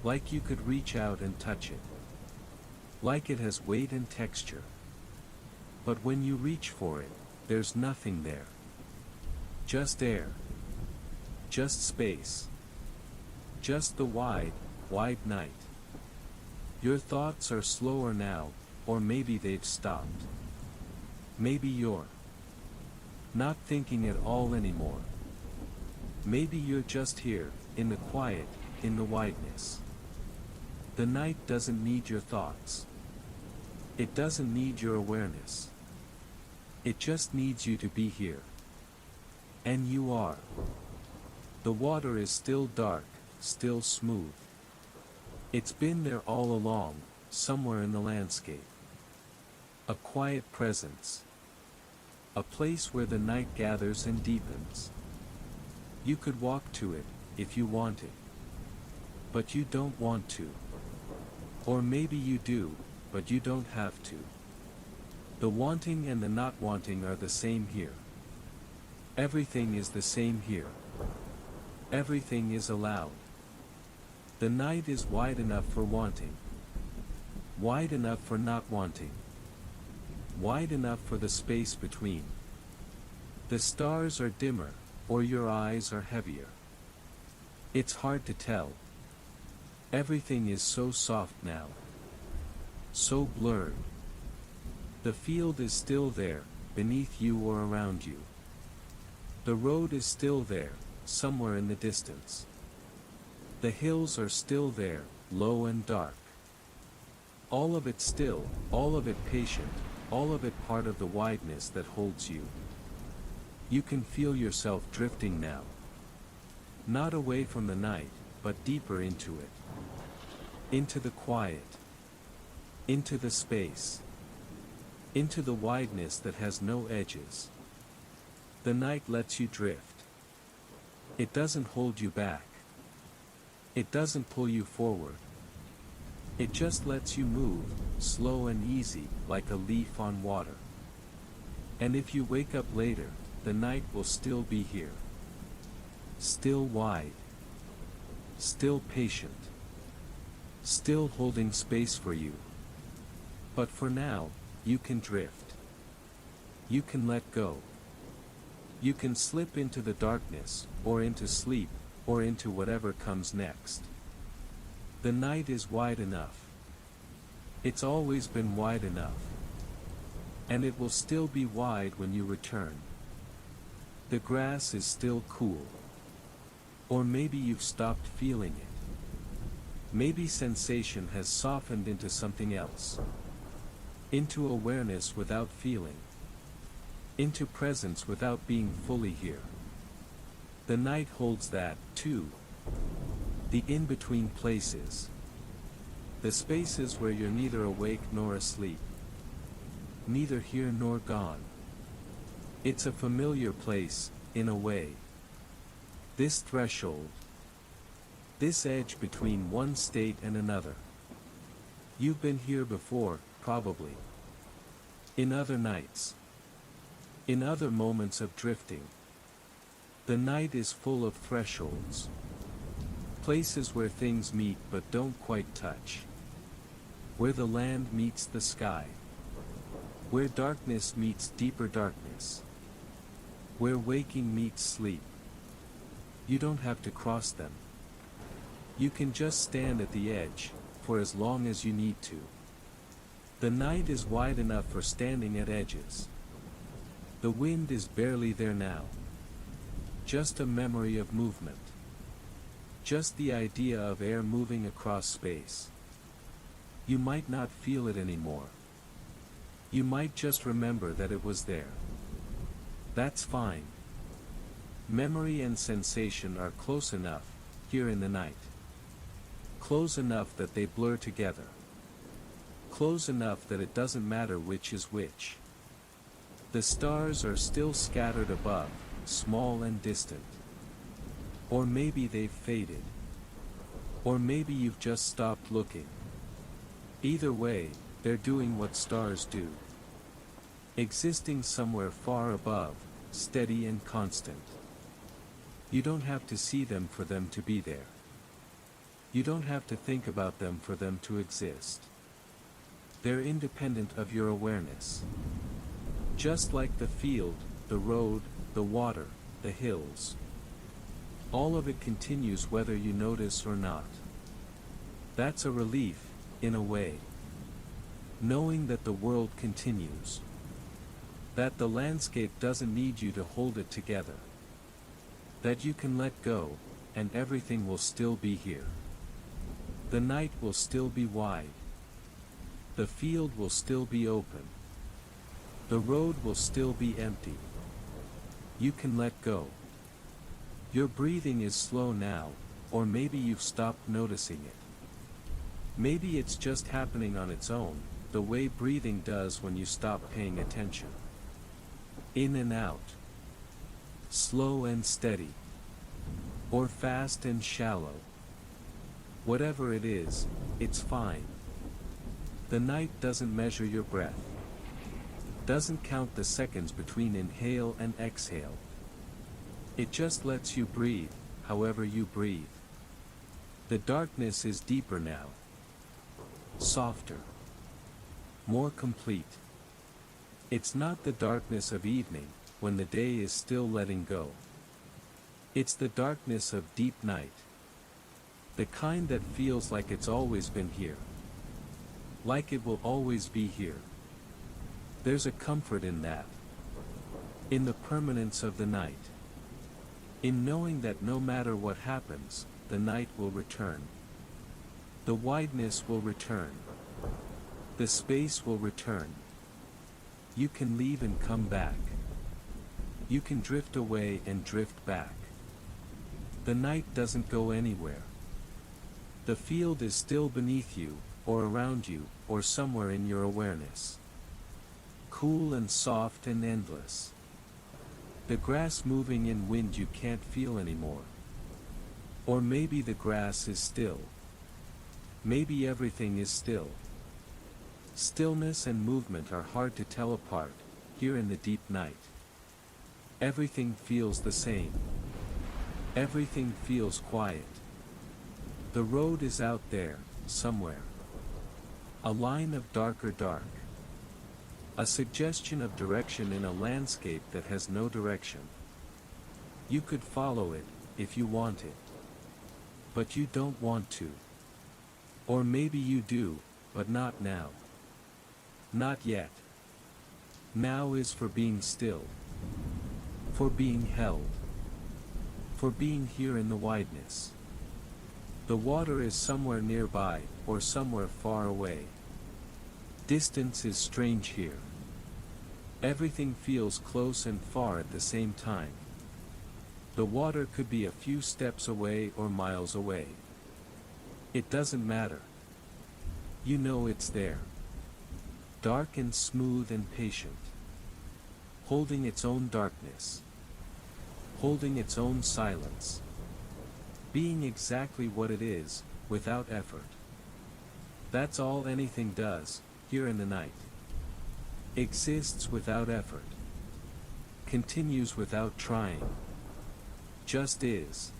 Like you could reach out and touch it. Like it has weight and texture. But when you reach for it, there's nothing there. Just air. Just space. Just the wide, wide night. Your thoughts are slower now, or maybe they've stopped. Maybe you're not thinking at all anymore. Maybe you're just here, in the quiet, in the wideness. The night doesn't need your thoughts. It doesn't need your awareness. It just needs you to be here. And you are. The water is still dark, still smooth. It's been there all along, somewhere in the landscape. A quiet presence. A place where the night gathers and deepens. You could walk to it, if you wanted. But you don't want to. Or maybe you do, but you don't have to. The wanting and the not wanting are the same here. Everything is the same here. Everything is allowed. The night is wide enough for wanting. Wide enough for not wanting. Wide enough for the space between. The stars are dimmer, or your eyes are heavier. It's hard to tell. Everything is so soft now. So blurred. The field is still there, beneath you or around you. The road is still there, somewhere in the distance. The hills are still there, low and dark. All of it still, all of it patient, all of it part of the wideness that holds you. You can feel yourself drifting now. Not away from the night, but deeper into it. Into the quiet. Into the space. Into the wideness that has no edges. The night lets you drift. It doesn't hold you back. It doesn't pull you forward. It just lets you move, slow and easy, like a leaf on water. And if you wake up later, the night will still be here. Still wide. Still patient. Still holding space for you. But for now, you can drift. You can let go. You can slip into the darkness, or into sleep, or into whatever comes next. The night is wide enough. It's always been wide enough. And it will still be wide when you return. The grass is still cool. Or maybe you've stopped feeling it. Maybe sensation has softened into something else. Into awareness without feeling. Into presence without being fully here. The night holds that, too. The in-between places. The spaces where you're neither awake nor asleep. Neither here nor gone. It's a familiar place, in a way. This threshold. This edge between one state and another. You've been here before, probably. In other nights. In other moments of drifting. The night is full of thresholds. Places where things meet but don't quite touch. Where the land meets the sky. Where darkness meets deeper darkness. Where waking meets sleep. You don't have to cross them. You can just stand at the edge, for as long as you need to. The night is wide enough for standing at edges. The wind is barely there now. Just a memory of movement. Just the idea of air moving across space. You might not feel it anymore. You might just remember that it was there. That's fine. Memory and sensation are close enough, here in the night. Close enough that they blur together. Close enough that it doesn't matter which is which. The stars are still scattered above, small and distant. Or maybe they've faded. Or maybe you've just stopped looking. Either way, they're doing what stars do. Existing somewhere far above, steady and constant. You don't have to see them for them to be there. You don't have to think about them for them to exist. They're independent of your awareness. Just like the field, the road, the water, the hills. All of it continues whether you notice or not. That's a relief, in a way. Knowing that the world continues. That the landscape doesn't need you to hold it together. That you can let go, and everything will still be here. The night will still be wide. The field will still be open. The road will still be empty. You can let go. Your breathing is slow now, or maybe you've stopped noticing it. Maybe it's just happening on its own, the way breathing does when you stop paying attention. In and out. Slow and steady. Or fast and shallow. Whatever it is, it's fine. The night doesn't measure your breath. Doesn't count the seconds between inhale and exhale. It just lets you breathe, however you breathe. The darkness is deeper now. Softer. More complete. It's not the darkness of evening, when the day is still letting go. It's the darkness of deep night. The kind that feels like it's always been here. Like it will always be here. There's a comfort in that. In the permanence of the night. In knowing that no matter what happens, the night will return. The wideness will return. The space will return. You can leave and come back. You can drift away and drift back. The night doesn't go anywhere. The field is still beneath you, or around you, or somewhere in your awareness. Cool and soft and endless. The grass moving in wind you can't feel anymore. Or maybe the grass is still. Maybe everything is still. Stillness and movement are hard to tell apart, here in the deep night. Everything feels the same. Everything feels quiet. The road is out there, somewhere. A line of darker dark. A suggestion of direction in a landscape that has no direction. You could follow it, if you wanted. But you don't want to. Or maybe you do, but not now. Not yet. Now is for being still. For being held. For being here in the wideness. The water is somewhere nearby, or somewhere far away. Distance is strange here. Everything feels close and far at the same time. The water could be a few steps away or miles away. It doesn't matter. You know it's there. Dark and smooth and patient. Holding its own darkness. Holding its own silence. Being exactly what it is, without effort. That's all anything does, here in the night. Exists without effort. Continues without trying. Just is.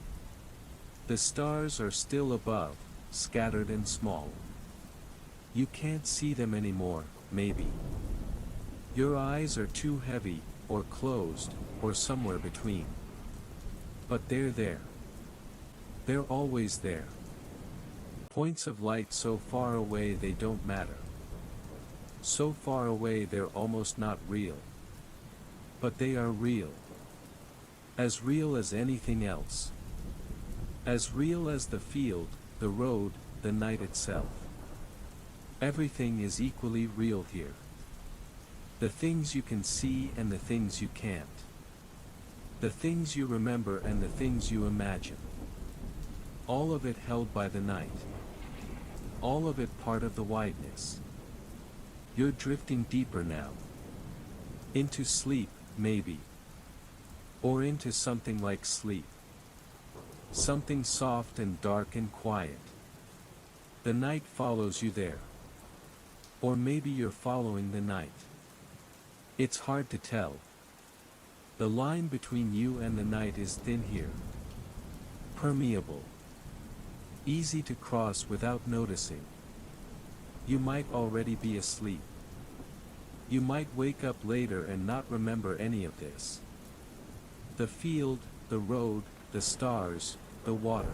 The stars are still above, scattered and small. You can't see them anymore, maybe. Your eyes are too heavy, or closed, or somewhere between. But they're there. They're always there. Points of light so far away they don't matter. So far away they're almost not real. But they are real. As real as anything else. As real as the field, the road, the night itself. Everything is equally real here. The things you can see and the things you can't. The things you remember and the things you imagine. All of it held by the night. All of it part of the wideness. You're drifting deeper now. Into sleep, maybe. Or into something like sleep. Something soft and dark and quiet. The night follows you there. Or maybe you're following the night. It's hard to tell. The line between you and the night is thin here. Permeable. Easy to cross without noticing. You might already be asleep. You might wake up later and not remember any of this. The field, the road, the stars, the water.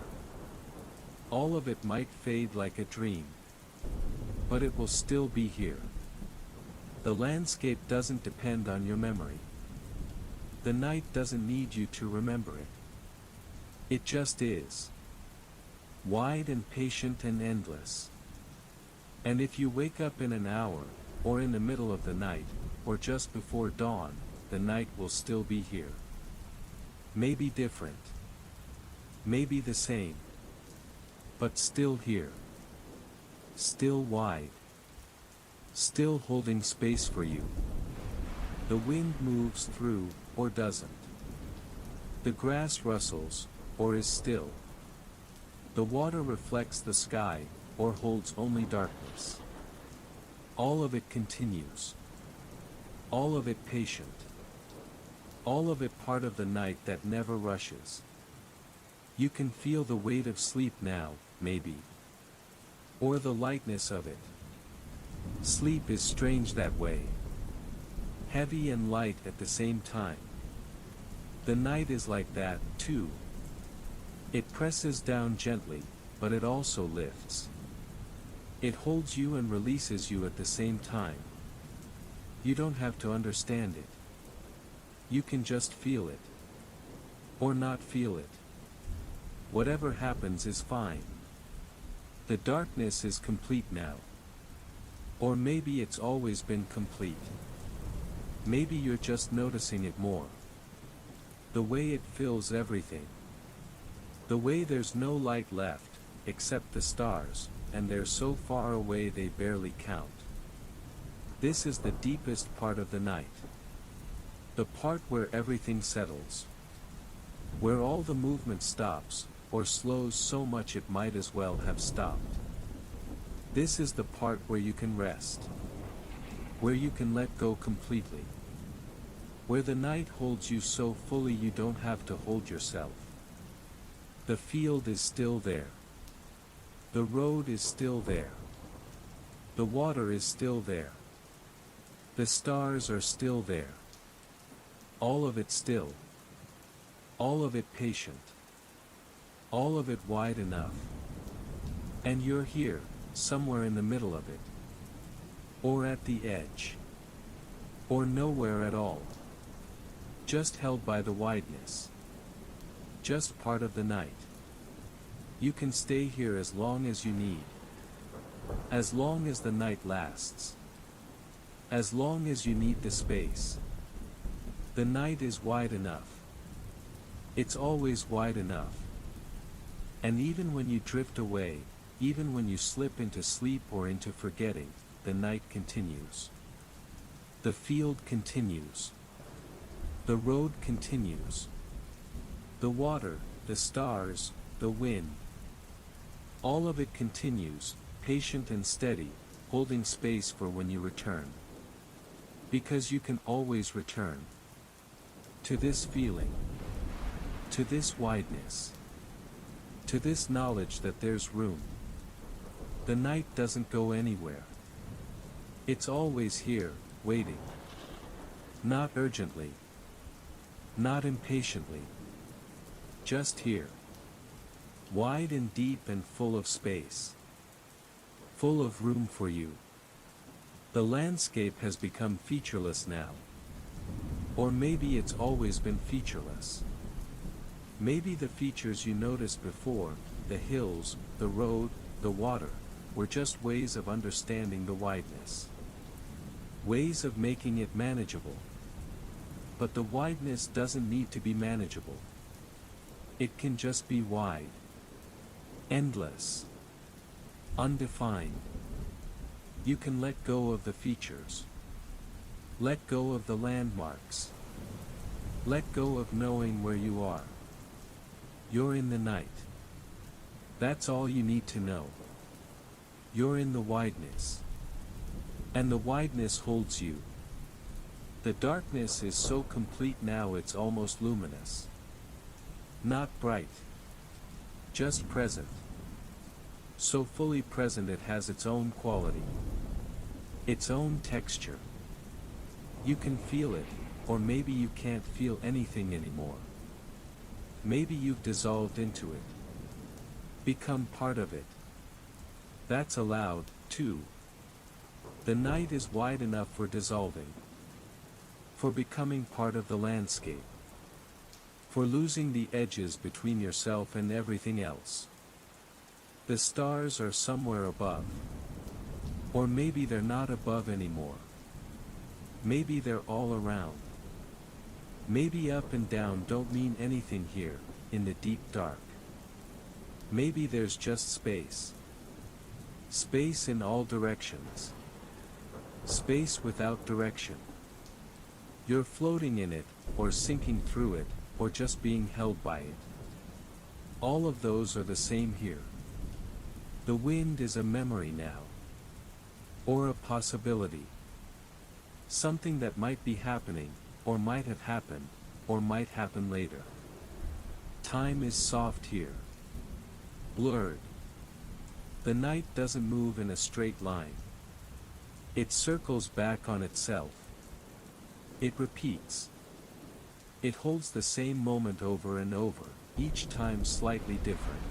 All of it might fade like a dream. But it will still be here. The landscape doesn't depend on your memory. The night doesn't need you to remember it. It just is. Wide and patient and endless. And if you wake up in an hour, or in the middle of the night, or just before dawn, the night will still be here. Maybe different. Maybe the same. But still here. Still wide. Still holding space for you. The wind moves through, or doesn't. The grass rustles, or is still. The water reflects the sky, or holds only darkness. All of it continues. All of it patient. All of it part of the night that never rushes. You can feel the weight of sleep now, maybe. Or the lightness of it. Sleep is strange that way. Heavy and light at the same time. The night is like that, too. It presses down gently, but it also lifts. It holds you and releases you at the same time. You don't have to understand it. You can just feel it. Or not feel it. Whatever happens is fine. The darkness is complete now. Or maybe it's always been complete. Maybe you're just noticing it more. The way it fills everything. The way there's no light left, except the stars, and they're so far away they barely count. This is the deepest part of the night. The part where everything settles. Where all the movement stops, or slows so much it might as well have stopped. This is the part where you can rest. Where you can let go completely. Where the night holds you so fully you don't have to hold yourself. The field is still there. The road is still there. The water is still there. The stars are still there. All of it still. All of it patient. All of it wide enough. And you're here, somewhere in the middle of it. Or at the edge. Or nowhere at all. Just held by the wideness. Just part of the night. You can stay here as long as you need. As long as the night lasts. As long as you need the space. The night is wide enough. It's always wide enough. And even when you drift away, even when you slip into sleep or into forgetting, the night continues. The field continues. The road continues. The water, the stars, the wind. All of it continues, patient and steady, holding space for when you return. Because you can always return. To this feeling. To this wideness. To this knowledge that there's room. The night doesn't go anywhere. It's always here, waiting. Not urgently. Not impatiently. Just here. Wide and deep and full of space. Full of room for you. The landscape has become featureless now. Or maybe it's always been featureless. Maybe the features you noticed before, the hills, the road, the water, were just ways of understanding the wideness. Ways of making it manageable. But the wideness doesn't need to be manageable. It can just be wide. Endless. Undefined. You can let go of the features. Let go of the landmarks. Let go of knowing where you are. You're in the night. That's all you need to know. You're in the wideness. And the wideness holds you. The darkness is so complete now it's almost luminous. Not bright. Just present. So fully present it has its own quality. Its own texture. You can feel it, or maybe you can't feel anything anymore. Maybe you've dissolved into it. Become part of it. That's allowed, too. The night is wide enough for dissolving. For becoming part of the landscape. For losing the edges between yourself and everything else. The stars are somewhere above. Or maybe they're not above anymore. Maybe they're all around. Maybe up and down don't mean anything here, in the deep dark. Maybe there's just space. Space in all directions. Space without direction. You're floating in it, or sinking through it, or just being held by it. All of those are the same here. The wind is a memory now. Or a possibility. Something that might be happening, or might have happened, or might happen later. Time is soft here. Blurred. The night doesn't move in a straight line. It circles back on itself. It repeats. It holds the same moment over and over, each time slightly different.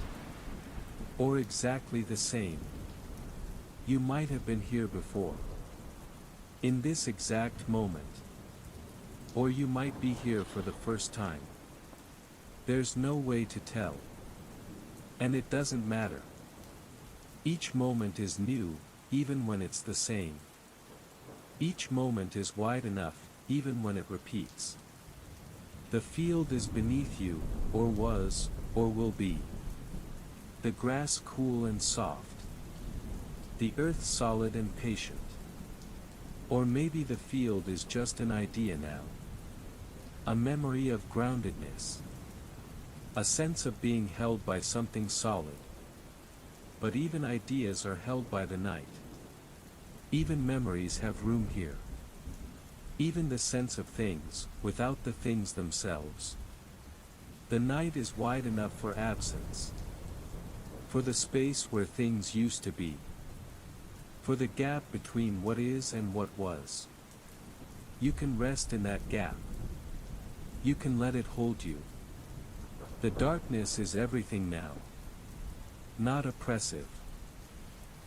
Or exactly the same. You might have been here before. In this exact moment. Or you might be here for the first time. There's no way to tell. And it doesn't matter. Each moment is new, even when it's the same. Each moment is wide enough, even when it repeats. The field is beneath you, or was, or will be. The grass cool and soft. The earth solid and patient. Or maybe the field is just an idea now. A memory of groundedness. A sense of being held by something solid. But even ideas are held by the night. Even memories have room here. Even the sense of things, without the things themselves. The night is wide enough for absence. For the space where things used to be. For the gap between what is and what was. You can rest in that gap. You can let it hold you. The darkness is everything now. Not oppressive.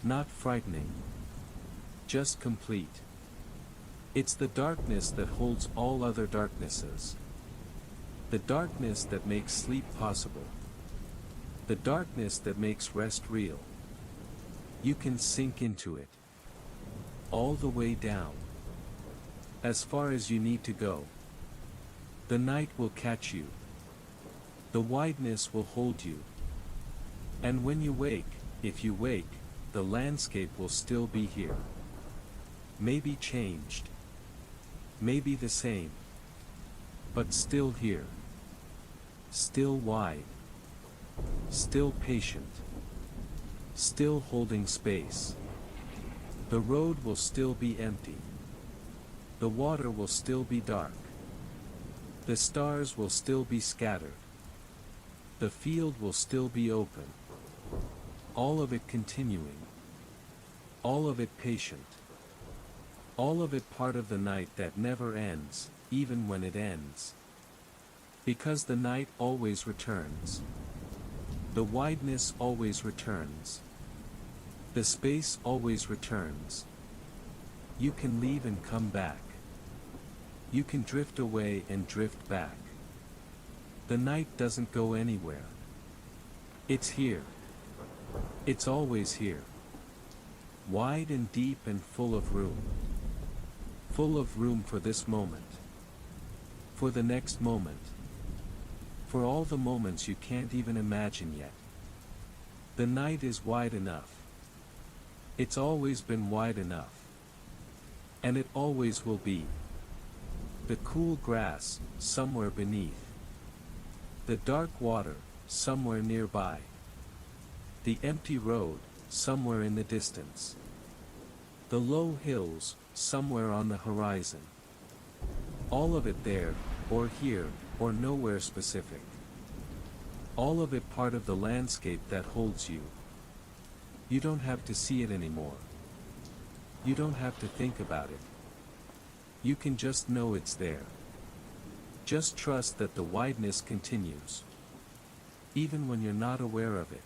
Not frightening. Just complete. It's the darkness that holds all other darknesses. The darkness that makes sleep possible. The darkness that makes rest real. You can sink into it. All the way down. As far as you need to go. The night will catch you. The wideness will hold you. And when you wake, if you wake, the landscape will still be here. Maybe changed. Maybe the same. But still here. Still wide. Still patient. Still holding space. The road will still be empty. The water will still be dark. The stars will still be scattered. The field will still be open. All of it continuing. All of it patient. All of it part of the night that never ends, even when it ends. Because the night always returns. The wideness always returns. The space always returns. You can leave and come back. You can drift away and drift back. The night doesn't go anywhere. It's here. It's always here. Wide and deep and full of room. Full of room for this moment. For the next moment. For all the moments you can't even imagine yet. The night is wide enough. It's always been wide enough. And it always will be. The cool grass, somewhere beneath. The dark water, somewhere nearby. The empty road, somewhere in the distance. The low hills, somewhere on the horizon. All of it there, or here, or nowhere specific. All of it part of the landscape that holds you. You don't have to see it anymore. You don't have to think about it. You can just know it's there. Just trust that the wideness continues. Even when you're not aware of it.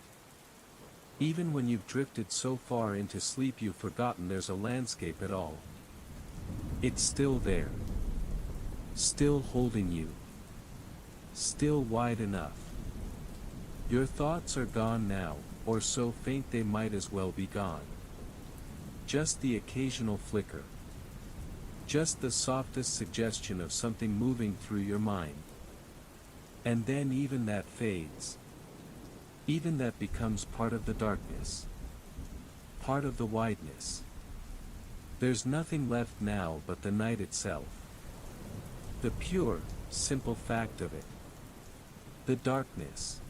Even when you've drifted so far into sleep you've forgotten there's a landscape at all. It's still there. Still holding you. Still wide enough. Your thoughts are gone now, or so faint they might as well be gone. Just the occasional flicker. Just the softest suggestion of something moving through your mind. And then even that fades. Even that becomes part of the darkness. Part of the wideness. There's nothing left now but the night itself. The pure, simple fact of it. The darkness.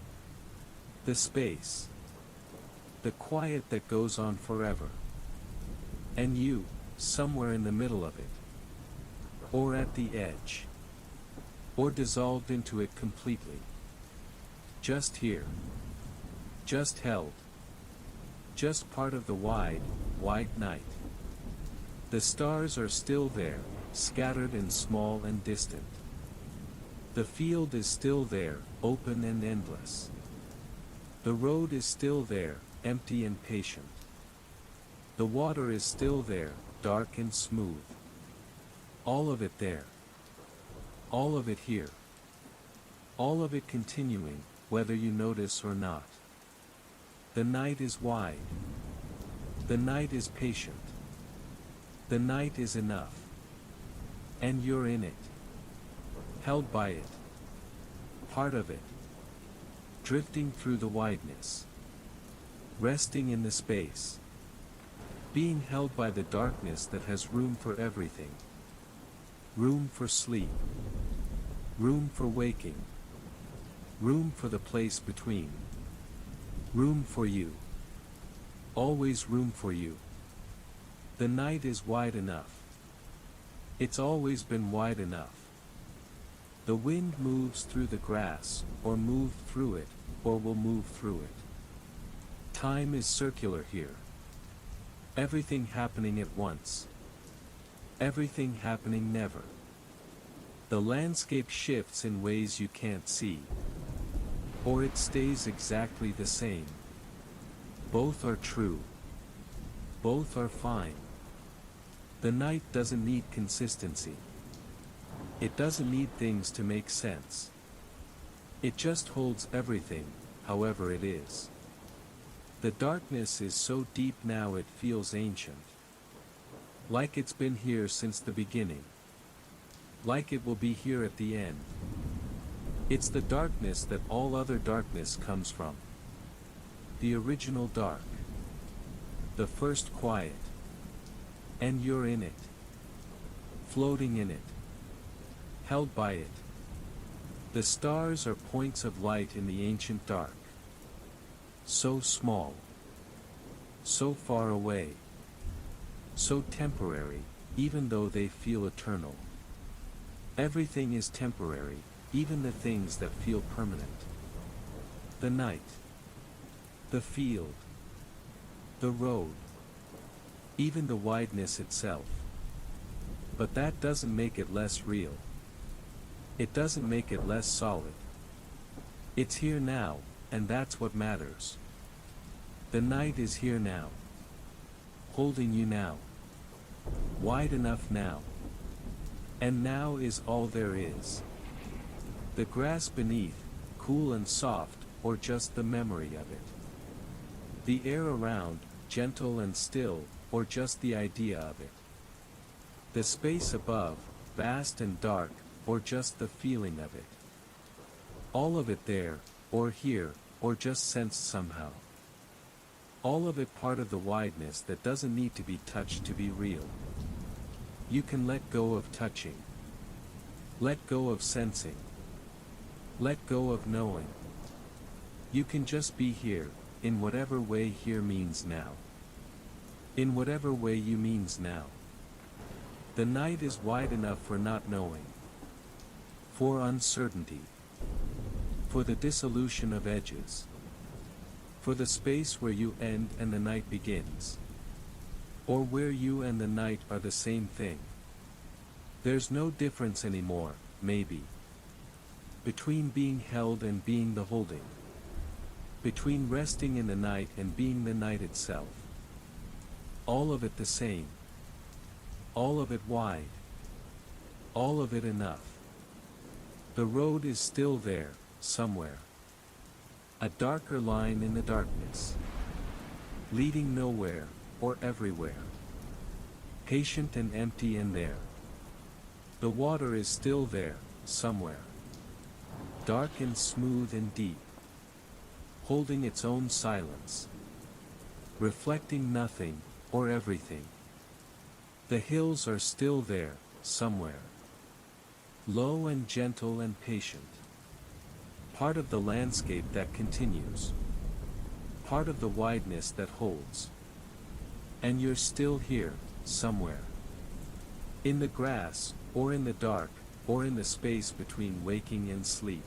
The space. The quiet that goes on forever. And you, somewhere in the middle of it. Or at the edge. Or dissolved into it completely. Just here. Just held. Just part of the wide, wide night. The stars are still there, scattered and small and distant. The field is still there, open and endless. The road is still there, empty and patient. The water is still there, dark and smooth. All of it there. All of it here. All of it continuing, whether you notice or not. The night is wide. The night is patient. The night is enough. And you're in it. Held by it. Part of it. Drifting through the wideness. Resting in the space. Being held by the darkness that has room for everything. Room for sleep. Room for waking. Room for the place between. Room for you. Always room for you. The night is wide enough. It's always been wide enough. The wind moves through the grass, or moved through it, or will move through it. Time is circular here. Everything happening at once. Everything happening never. The landscape shifts in ways you can't see. Or it stays exactly the same. Both are true. Both are fine. The night doesn't need consistency. It doesn't need things to make sense. It just holds everything, however it is. The darkness is so deep now it feels ancient. Like it's been here since the beginning. Like it will be here at the end. It's the darkness that all other darkness comes from. The original dark. The first quiet. And you're in it. Floating in it. Held by it. The stars are points of light in the ancient dark. So small. So far away. So temporary, even though they feel eternal. Everything is temporary, even the things that feel permanent. The night. The field. The road. Even the wideness itself. But that doesn't make it less real. It doesn't make it less solid. It's here now, and that's what matters. The night is here now. Holding you now. Wide enough now. And now is all there is. The grass beneath, cool and soft, or just the memory of it. The air around, gentle and still, or just the idea of it. The space above, vast and dark, or just the feeling of it. All of it there, or here, or just sensed somehow. All of it part of the wideness that doesn't need to be touched to be real. You can let go of touching. Let go of sensing. Let go of knowing. You can just be here, in whatever way here means now. In whatever way you means now. The night is wide enough for not knowing. For uncertainty. For the dissolution of edges. For the space where you end and the night begins. Or where you and the night are the same thing. There's no difference anymore, maybe. Between being held and being the holding. Between resting in the night and being the night itself. All of it the same. All of it wide. All of it enough. The road is still there, somewhere. A darker line in the darkness. Leading nowhere, or everywhere. Patient and empty and there. The water is still there, somewhere. Dark and smooth and deep. Holding its own silence. Reflecting nothing, or everything. The hills are still there, somewhere. Low and gentle and patient. Part of the landscape that continues. Part of the wideness that holds. And you're still here, somewhere. In the grass, or in the dark, or in the space between waking and sleep.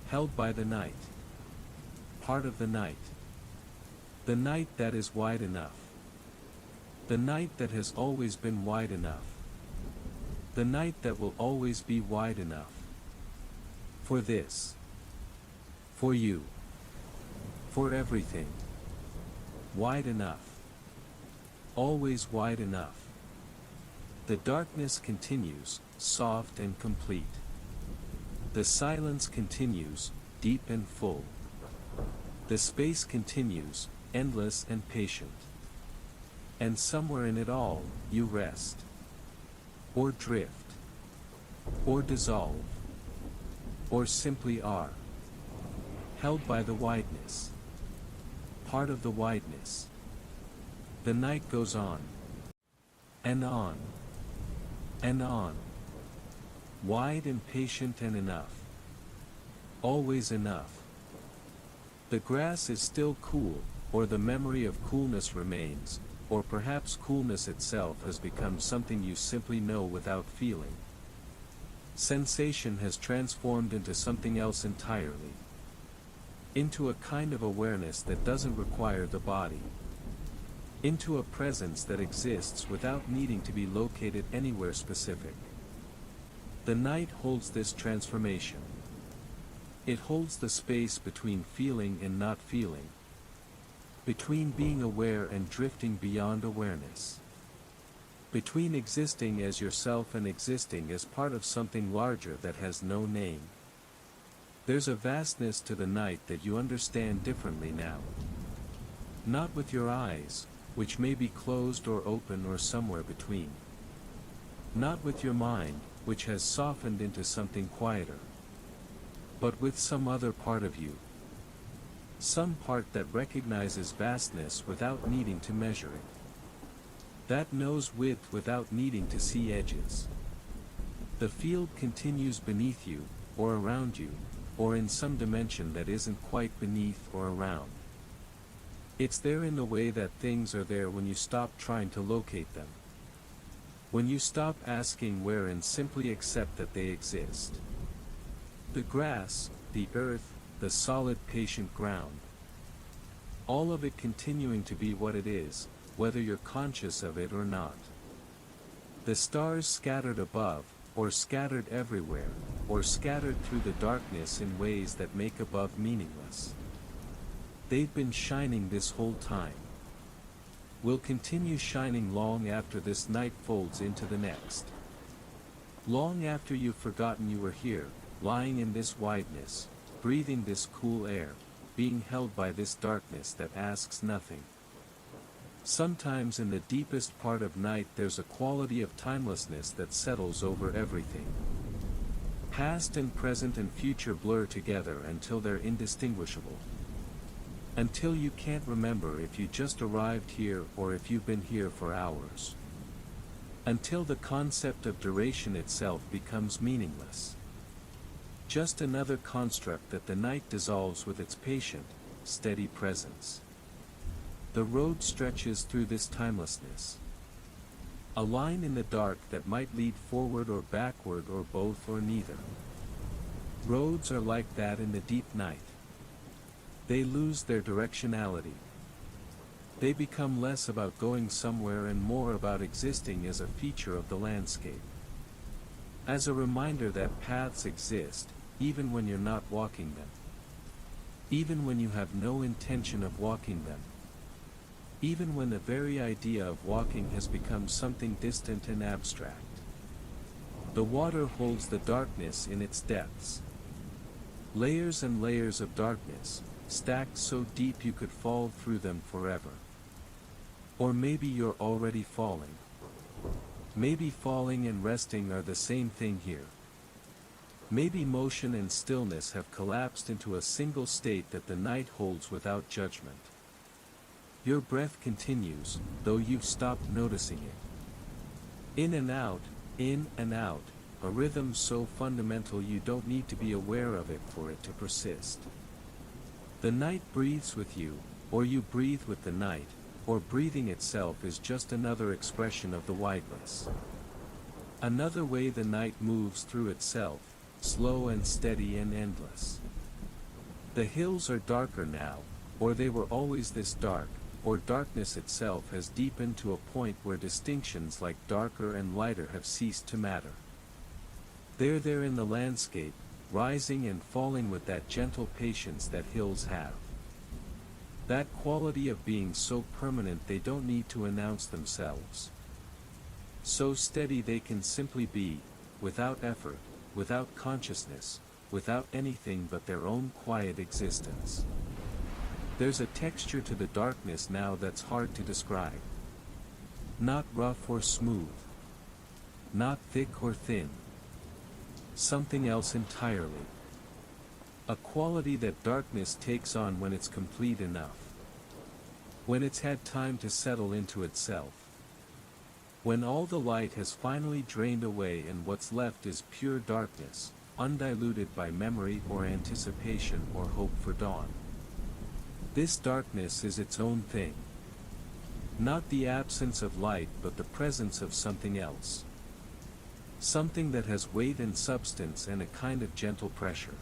Held by the night. Part of the night. The night that is wide enough. The night that has always been wide enough. The night that will always be wide enough. For this. For you. For everything. Wide enough. Always wide enough. The darkness continues, soft and complete. The silence continues, deep and full. The space continues, endless and patient. And somewhere in it all, you rest. Or drift. Or dissolve. Or simply are. Held by the wideness. Part of the wideness. The night goes on. And on. And on. Wide and patient and enough. Always enough. The grass is still cool, or the memory of coolness remains, or perhaps coolness itself has become something you simply know without feeling. Sensation has transformed into something else entirely. Into a kind of awareness that doesn't require the body. Into a presence that exists without needing to be located anywhere specific. The night holds this transformation. It holds the space between feeling and not feeling. Between being aware and drifting beyond awareness. Between existing as yourself and existing as part of something larger that has no name. There's a vastness to the night that you understand differently now. Not with your eyes, which may be closed or open or somewhere between. Not with your mind, which has softened into something quieter. But with some other part of you. Some part that recognizes vastness without needing to measure it. That knows width without needing to see edges. The field continues beneath you, or around you, or in some dimension that isn't quite beneath or around. It's there in the way that things are there when you stop trying to locate them. When you stop asking where and simply accept that they exist. The grass, the earth, the solid patient ground. All of it continuing to be what it is, whether you're conscious of it or not. The stars scattered above, or scattered everywhere, or scattered through the darkness in ways that make above meaningless. They've been shining this whole time. Will continue shining long after this night folds into the next. Long after you've forgotten you were here, lying in this wideness, breathing this cool air, being held by this darkness that asks nothing. Sometimes in the deepest part of night there's a quality of timelessness that settles over everything. Past and present and future blur together until they're indistinguishable. Until you can't remember if you just arrived here or if you've been here for hours. Until the concept of duration itself becomes meaningless. Just another construct that the night dissolves with its patient, steady presence. The road stretches through this timelessness. A line in the dark that might lead forward or backward or both or neither. Roads are like that in the deep night. They lose their directionality. They become less about going somewhere and more about existing as a feature of the landscape. As a reminder that paths exist, even when you're not walking them. Even when you have no intention of walking them. Even when the very idea of walking has become something distant and abstract. The water holds the darkness in its depths. Layers and layers of darkness, stacked so deep you could fall through them forever. Or maybe you're already falling. Maybe falling and resting are the same thing here. Maybe motion and stillness have collapsed into a single state that the night holds without judgment. Your breath continues, though you've stopped noticing it. In and out, a rhythm so fundamental you don't need to be aware of it for it to persist. The night breathes with you, or you breathe with the night, or breathing itself is just another expression of the wideness. Another way the night moves through itself, slow and steady and endless. The hills are darker now, or they were always this dark, or darkness itself has deepened to a point where distinctions like darker and lighter have ceased to matter. They're there in the landscape, rising and falling with that gentle patience that hills have. That quality of being so permanent they don't need to announce themselves. So steady they can simply be, without effort, without consciousness, without anything but their own quiet existence. There's a texture to the darkness now that's hard to describe. Not rough or smooth. Not thick or thin. Something else entirely. A quality that darkness takes on when it's complete enough. When it's had time to settle into itself. When all the light has finally drained away and what's left is pure darkness, undiluted by memory or anticipation or hope for dawn. This darkness is its own thing. Not the absence of light but the presence of something else. Something that has weight and substance and a kind of gentle pressure.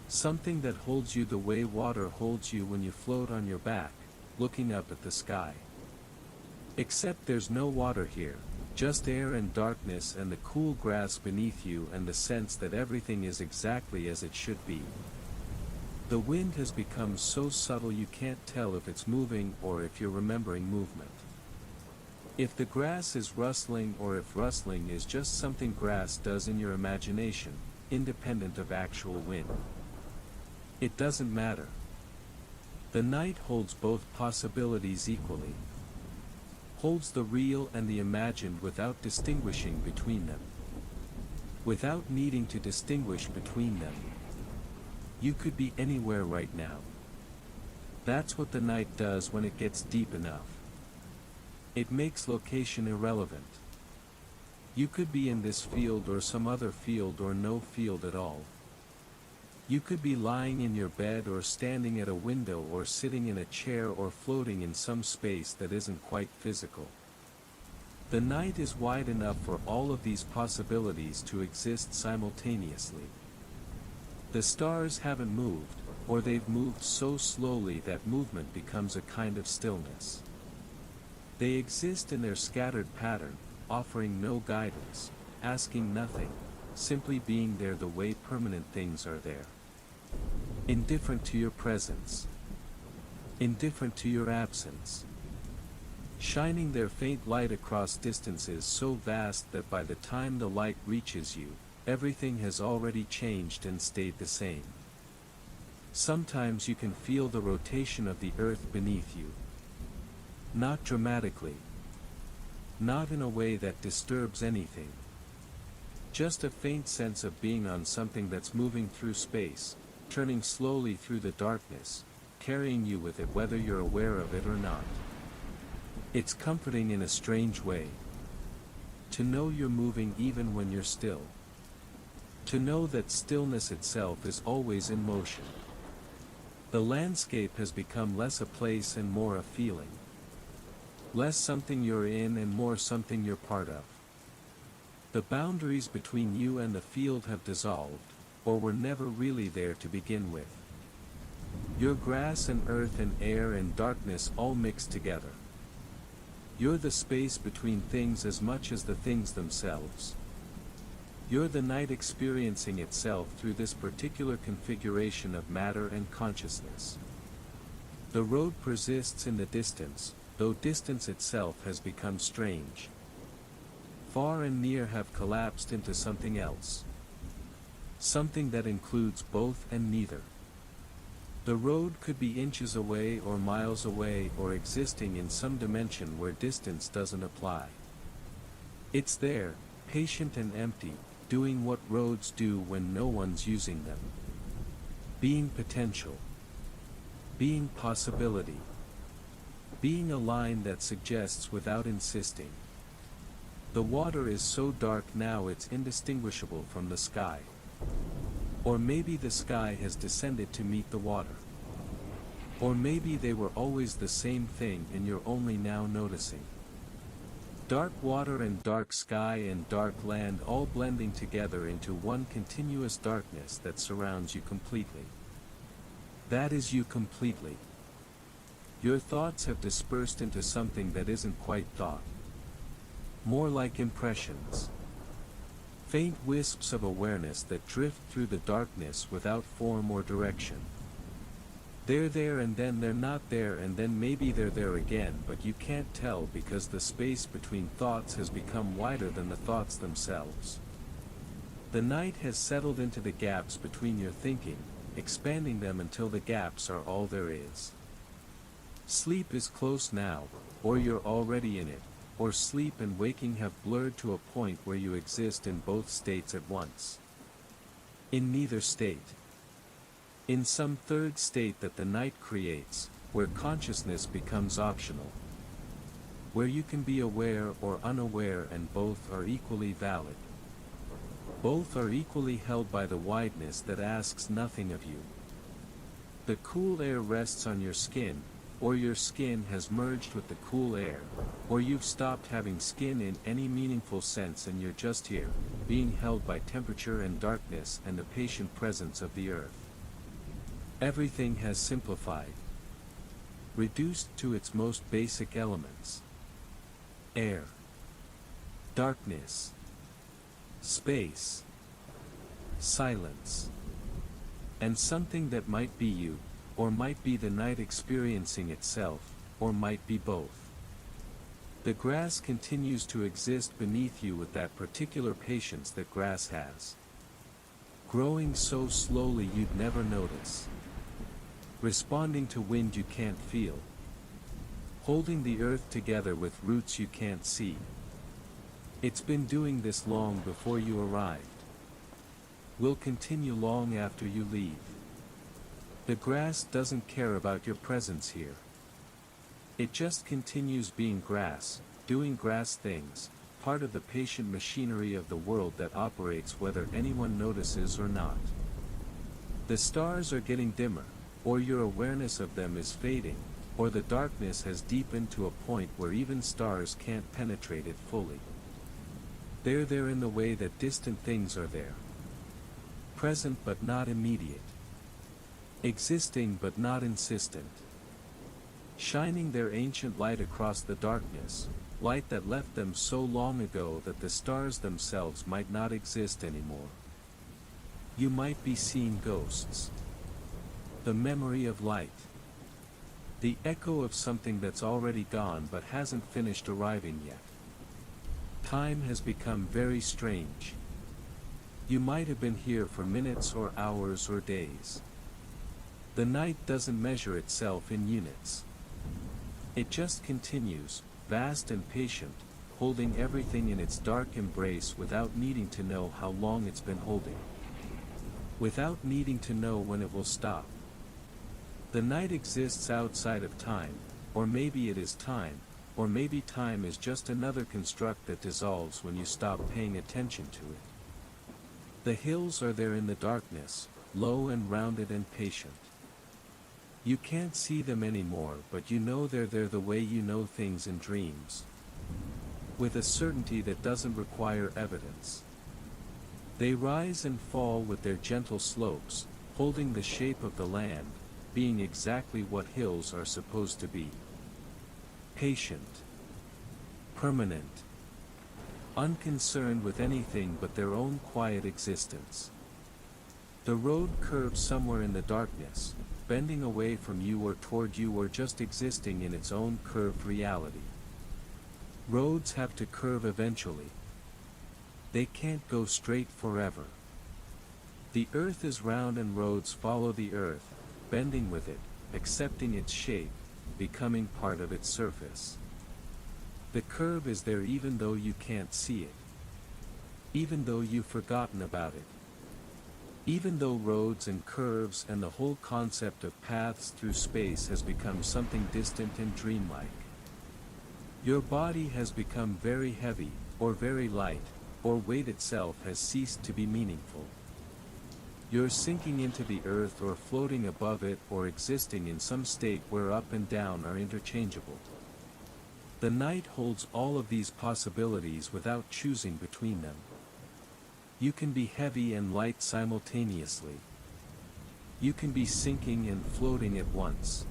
Something that holds you the way water holds you when you float on your back, looking up at the sky. Except there's no water here, just air and darkness and the cool grass beneath you and the sense that everything is exactly as it should be. The wind has become so subtle you can't tell if it's moving or if you're remembering movement. If the grass is rustling or if rustling is just something grass does in your imagination, independent of actual wind. It doesn't matter. The night holds both possibilities equally. Holds the real and the imagined without distinguishing between them. Without needing to distinguish between them. You could be anywhere right now. That's what the night does when it gets deep enough. It makes location irrelevant. You could be in this field or some other field or no field at all. You could be lying in your bed or standing at a window or sitting in a chair or floating in some space that isn't quite physical. The night is wide enough for all of these possibilities to exist simultaneously. The stars haven't moved, or they've moved so slowly that movement becomes a kind of stillness. They exist in their scattered pattern, offering no guidance, asking nothing, simply being there the way permanent things are there. Indifferent to your presence. Indifferent to your absence. Shining their faint light across distances so vast that by the time the light reaches you, everything has already changed and stayed the same. Sometimes you can feel the rotation of the earth beneath you. Not dramatically. Not in a way that disturbs anything. Just a faint sense of being on something that's moving through space, turning slowly through the darkness, carrying you with it whether you're aware of it or not. It's comforting in a strange way. To know you're moving even when you're still. To know that stillness itself is always in motion. The landscape has become less a place and more a feeling. Less something you're in and more something you're part of. The boundaries between you and the field have dissolved, or were never really there to begin with. You're grass and earth and air and darkness all mixed together. You're the space between things as much as the things themselves. You're the night experiencing itself through this particular configuration of matter and consciousness. The road persists in the distance, though distance itself has become strange. Far and near have collapsed into something else. Something that includes both and neither. The road could be inches away or miles away or existing in some dimension where distance doesn't apply. It's there, patient and empty, doing what roads do when no one's using them. Being potential. Being possibility. Being a line that suggests without insisting. The water is so dark now it's indistinguishable from the sky. Or maybe the sky has descended to meet the water. Or maybe they were always the same thing and you're only now noticing. Dark water and dark sky and dark land all blending together into one continuous darkness that surrounds you completely. That is you completely. Your thoughts have dispersed into something that isn't quite thought. More like impressions. Faint wisps of awareness that drift through the darkness without form or direction. They're there and then they're not there and then maybe they're there again, but you can't tell because the space between thoughts has become wider than the thoughts themselves. The night has settled into the gaps between your thinking, expanding them until the gaps are all there is. Sleep is close now, or you're already in it, or sleep and waking have blurred to a point where you exist in both states at once. In neither state. In some third state that the night creates, where consciousness becomes optional. Where you can be aware or unaware and both are equally valid. Both are equally held by the wideness that asks nothing of you. The cool air rests on your skin, or your skin has merged with the cool air, or you've stopped having skin in any meaningful sense and you're just here, being held by temperature and darkness and the patient presence of the earth. Everything has simplified. Reduced to its most basic elements. Air. Darkness. Space. Silence. And something that might be you, or might be the night experiencing itself, or might be both. The grass continues to exist beneath you with that particular patience that grass has. Growing so slowly you'd never notice. Responding to wind you can't feel. Holding the earth together with roots you can't see. It's been doing this long before you arrived. Will continue long after you leave. The grass doesn't care about your presence here. It just continues being grass, doing grass things, part of the patient machinery of the world that operates whether anyone notices or not. The stars are getting dimmer, or your awareness of them is fading, or the darkness has deepened to a point where even stars can't penetrate it fully. They're there in the way that distant things are there. Present but not immediate. Existing but not insistent. Shining their ancient light across the darkness, light that left them so long ago that the stars themselves might not exist anymore. You might be seeing ghosts. The memory of light. The echo of something that's already gone but hasn't finished arriving yet. Time has become very strange. You might have been here for minutes or hours or days. The night doesn't measure itself in units. It just continues, vast and patient, holding everything in its dark embrace without needing to know how long it's been holding. Without needing to know when it will stop. The night exists outside of time, or maybe it is time, or maybe time is just another construct that dissolves when you stop paying attention to it. The hills are there in the darkness, low and rounded and patient. You can't see them anymore, but you know they're there the way you know things in dreams. With a certainty that doesn't require evidence. They rise and fall with their gentle slopes, holding the shape of the land, being exactly what hills are supposed to be. Patient. Permanent. Unconcerned with anything but their own quiet existence. The road curves somewhere in the darkness, bending away from you or toward you or just existing in its own curved reality. Roads have to curve eventually. They can't go straight forever. The earth is round and roads follow the earth, bending with it, accepting its shape, becoming part of its surface. The curve is there even though you can't see it. Even though you've forgotten about it. Even though roads and curves and the whole concept of paths through space has become something distant and dreamlike. Your body has become very heavy, or very light, or weight itself has ceased to be meaningful. You're sinking into the earth or floating above it or existing in some state where up and down are interchangeable. The night holds all of these possibilities without choosing between them. You can be heavy and light simultaneously. You can be sinking and floating at once.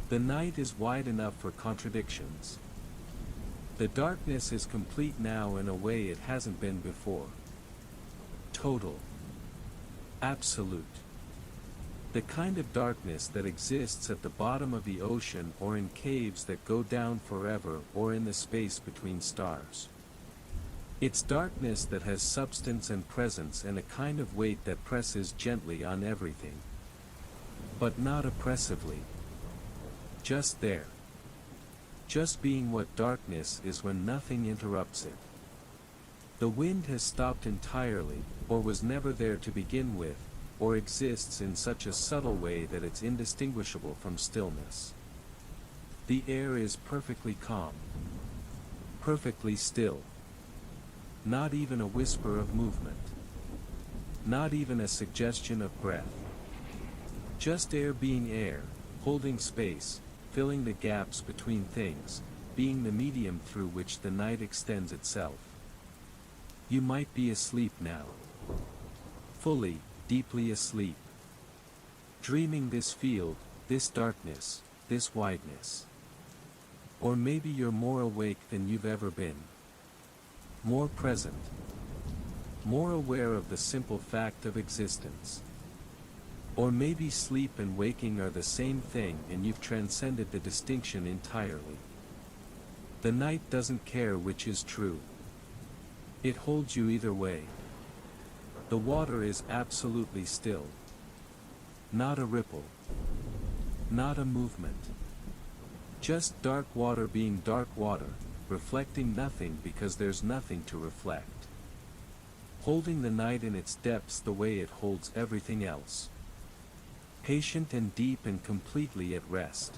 The night is wide enough for contradictions. The darkness is complete now in a way it hasn't been before. Total. Absolute. The kind of darkness that exists at the bottom of the ocean or in caves that go down forever or in the space between stars. It's darkness that has substance and presence and a kind of weight that presses gently on everything. But not oppressively. Just there. Just being what darkness is when nothing interrupts it. The wind has stopped entirely, or was never there to begin with, or exists in such a subtle way that it's indistinguishable from stillness. The air is perfectly calm. Perfectly still. Not even a whisper of movement. Not even a suggestion of breath. Just air being air, holding space, filling the gaps between things, being the medium through which the night extends itself. You might be asleep now. Fully, deeply asleep. Dreaming this field, this darkness, this wideness. Or maybe you're more awake than you've ever been. More present. More aware of the simple fact of existence. Or maybe sleep and waking are the same thing and you've transcended the distinction entirely. The night doesn't care which is true. It holds you either way. The water is absolutely still. Not a ripple. Not a movement. Just dark water being dark water, reflecting nothing because there's nothing to reflect. Holding the night in its depths the way it holds everything else. Patient and deep and completely at rest.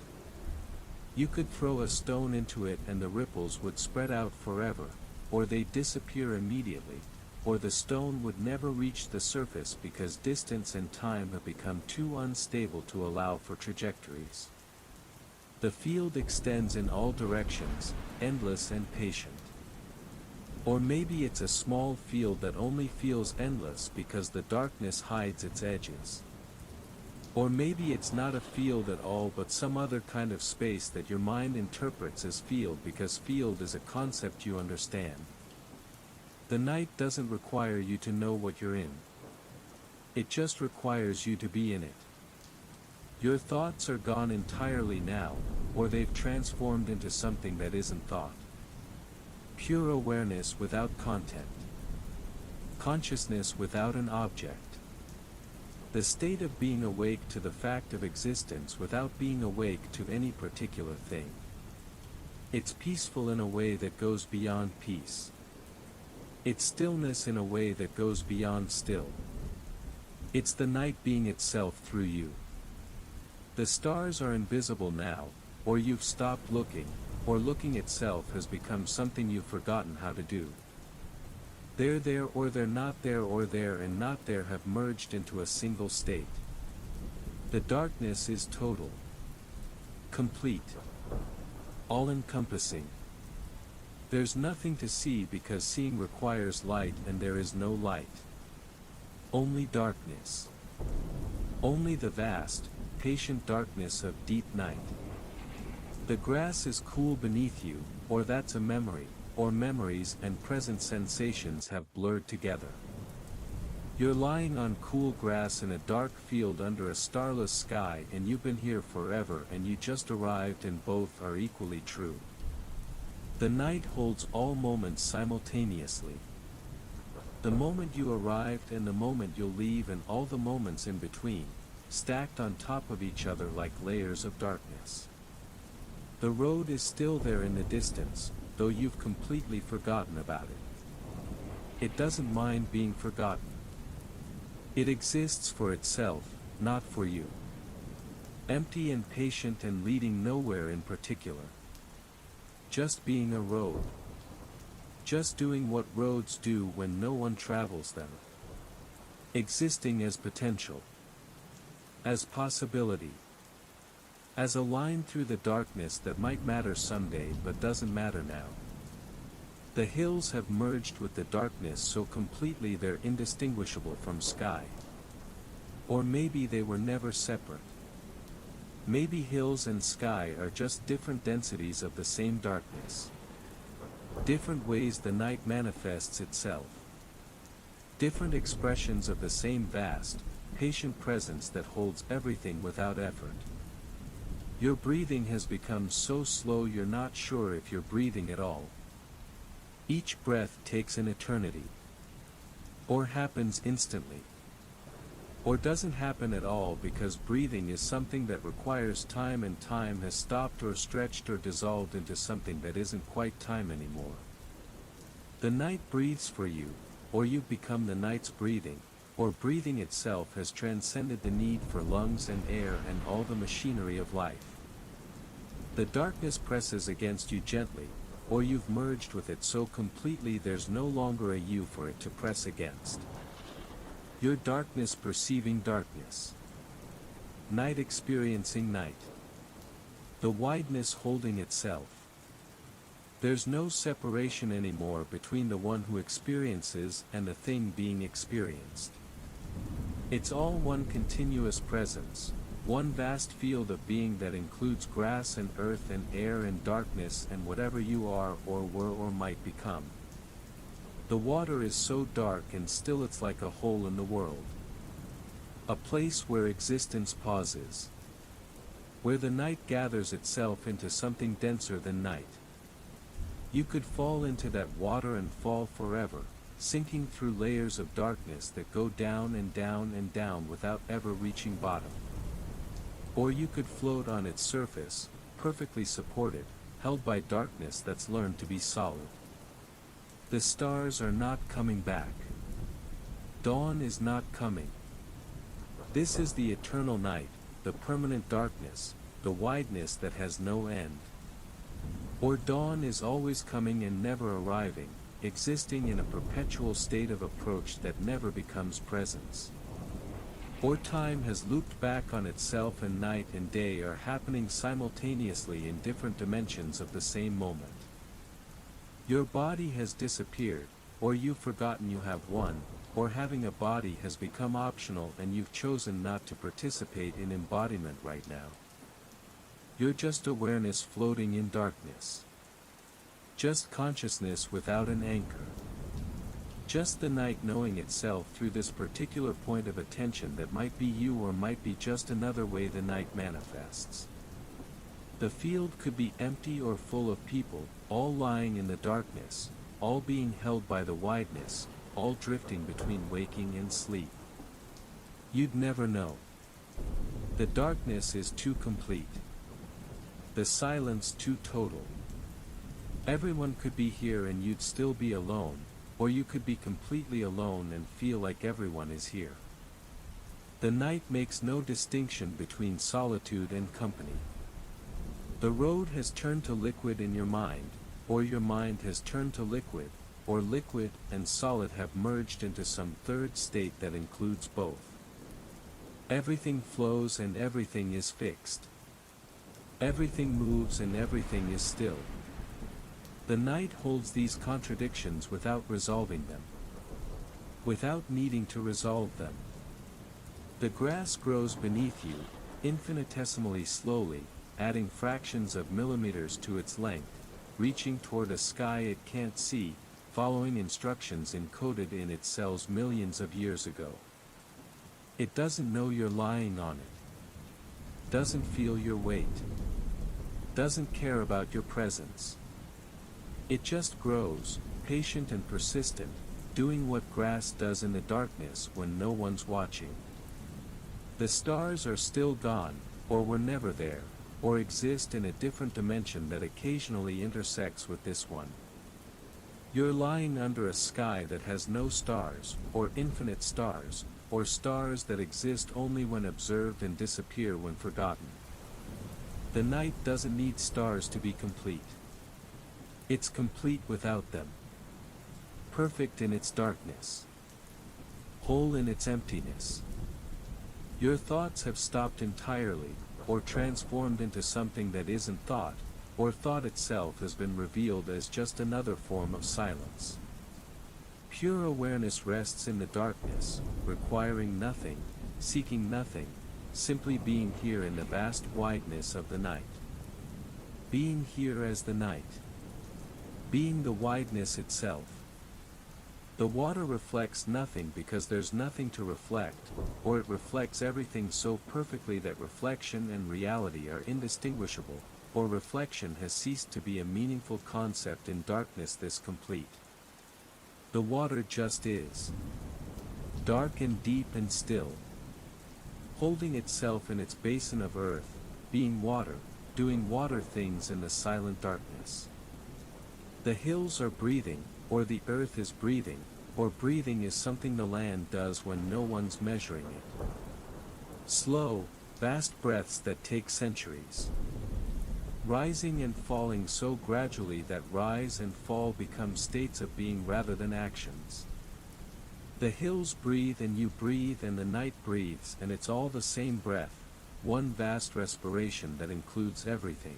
You could throw a stone into it and the ripples would spread out forever, or they'd disappear immediately, or the stone would never reach the surface because distance and time have become too unstable to allow for trajectories. The field extends in all directions, endless and patient. Or maybe it's a small field that only feels endless because the darkness hides its edges. Or maybe it's not a field at all but some other kind of space that your mind interprets as field because field is a concept you understand. The night doesn't require you to know what you're in. It just requires you to be in it. Your thoughts are gone entirely now, or they've transformed into something that isn't thought. Pure awareness without content. Consciousness without an object. The state of being awake to the fact of existence without being awake to any particular thing. It's peaceful in a way that goes beyond peace. It's stillness in a way that goes beyond still. It's the night being itself through you. The stars are invisible now, or you've stopped looking, or looking itself has become something you've forgotten how to do. They're there or they're not there or there and not there have merged into a single state. The darkness is total, complete, all-encompassing. There's nothing to see because seeing requires light and there is no light. Only darkness. Only the vast, patient darkness of deep night. The grass is cool beneath you, or that's a memory, or memories and present sensations have blurred together. You're lying on cool grass in a dark field under a starless sky and you've been here forever and you just arrived and both are equally true. The night holds all moments simultaneously. The moment you arrived and the moment you'll leave and all the moments in between, stacked on top of each other like layers of darkness. The road is still there in the distance, though you've completely forgotten about it. It doesn't mind being forgotten. It exists for itself, not for you. Empty and patient and leading nowhere in particular. Just being a road. Just doing what roads do when no one travels them. Existing as potential. As possibility. As a line through the darkness that might matter someday but doesn't matter now. The hills have merged with the darkness so completely they're indistinguishable from sky. Or maybe they were never separate. Maybe hills and sky are just different densities of the same darkness. Different ways the night manifests itself. Different expressions of the same vast, patient presence that holds everything without effort. Your breathing has become so slow you're not sure if you're breathing at all. Each breath takes an eternity. Or happens instantly. Or doesn't happen at all because breathing is something that requires time and time has stopped or stretched or dissolved into something that isn't quite time anymore. The night breathes for you, or you've become the night's breathing, or breathing itself has transcended the need for lungs and air and all the machinery of life. The darkness presses against you gently, or you've merged with it so completely there's no longer a you for it to press against. Your darkness perceiving darkness. Night experiencing night. The wideness holding itself. There's no separation anymore between the one who experiences and the thing being experienced. It's all one continuous presence. One vast field of being that includes grass and earth and air and darkness and whatever you are or were or might become. The water is so dark and still it's like a hole in the world. A place where existence pauses. Where the night gathers itself into something denser than night. You could fall into that water and fall forever, sinking through layers of darkness that go down and down and down without ever reaching bottom. Or you could float on its surface, perfectly supported, held by darkness that's learned to be solid. The stars are not coming back. Dawn is not coming. This is the eternal night, the permanent darkness, the wideness that has no end. Or dawn is always coming and never arriving, existing in a perpetual state of approach that never becomes presence. Or time has looped back on itself and night and day are happening simultaneously in different dimensions of the same moment. Your body has disappeared, or you've forgotten you have one, or having a body has become optional and you've chosen not to participate in embodiment right now. You're just awareness floating in darkness. Just consciousness without an anchor. Just the night knowing itself through this particular point of attention that might be you or might be just another way the night manifests. The field could be empty or full of people, all lying in the darkness, all being held by the wideness, all drifting between waking and sleep. You'd never know. The darkness is too complete. The silence too total. Everyone could be here and you'd still be alone, or you could be completely alone and feel like everyone is here. The night makes no distinction between solitude and company. The road has turned to liquid in your mind, or your mind has turned to liquid, or liquid and solid have merged into some third state that includes both. Everything flows and everything is fixed. Everything moves and everything is still. The night holds these contradictions without resolving them. Without needing to resolve them. The grass grows beneath you, infinitesimally slowly, adding fractions of millimeters to its length, reaching toward a sky it can't see, following instructions encoded in its cells millions of years ago. It doesn't know you're lying on it. Doesn't feel your weight. Doesn't care about your presence. It just grows, patient and persistent, doing what grass does in the darkness when no one's watching. The stars are still gone, or were never there, or exist in a different dimension that occasionally intersects with this one. You're lying under a sky that has no stars, or infinite stars, or stars that exist only when observed and disappear when forgotten. The night doesn't need stars to be complete. It's complete without them. Perfect in its darkness. Whole in its emptiness. Your thoughts have stopped entirely, or transformed into something that isn't thought, or thought itself has been revealed as just another form of silence. Pure awareness rests in the darkness, requiring nothing, seeking nothing, simply being here in the vast wideness of the night. Being here as the night. Being the wideness itself. The water reflects nothing because there's nothing to reflect, or it reflects everything so perfectly that reflection and reality are indistinguishable, or reflection has ceased to be a meaningful concept in darkness this complete. The water just is. Dark and deep and still. Holding itself in its basin of earth, being water, doing water things in the silent darkness. The hills are breathing, or the earth is breathing, or breathing is something the land does when no one's measuring it. Slow, vast breaths that take centuries. Rising and falling so gradually that rise and fall become states of being rather than actions. The hills breathe and you breathe and the night breathes and it's all the same breath, one vast respiration that includes everything.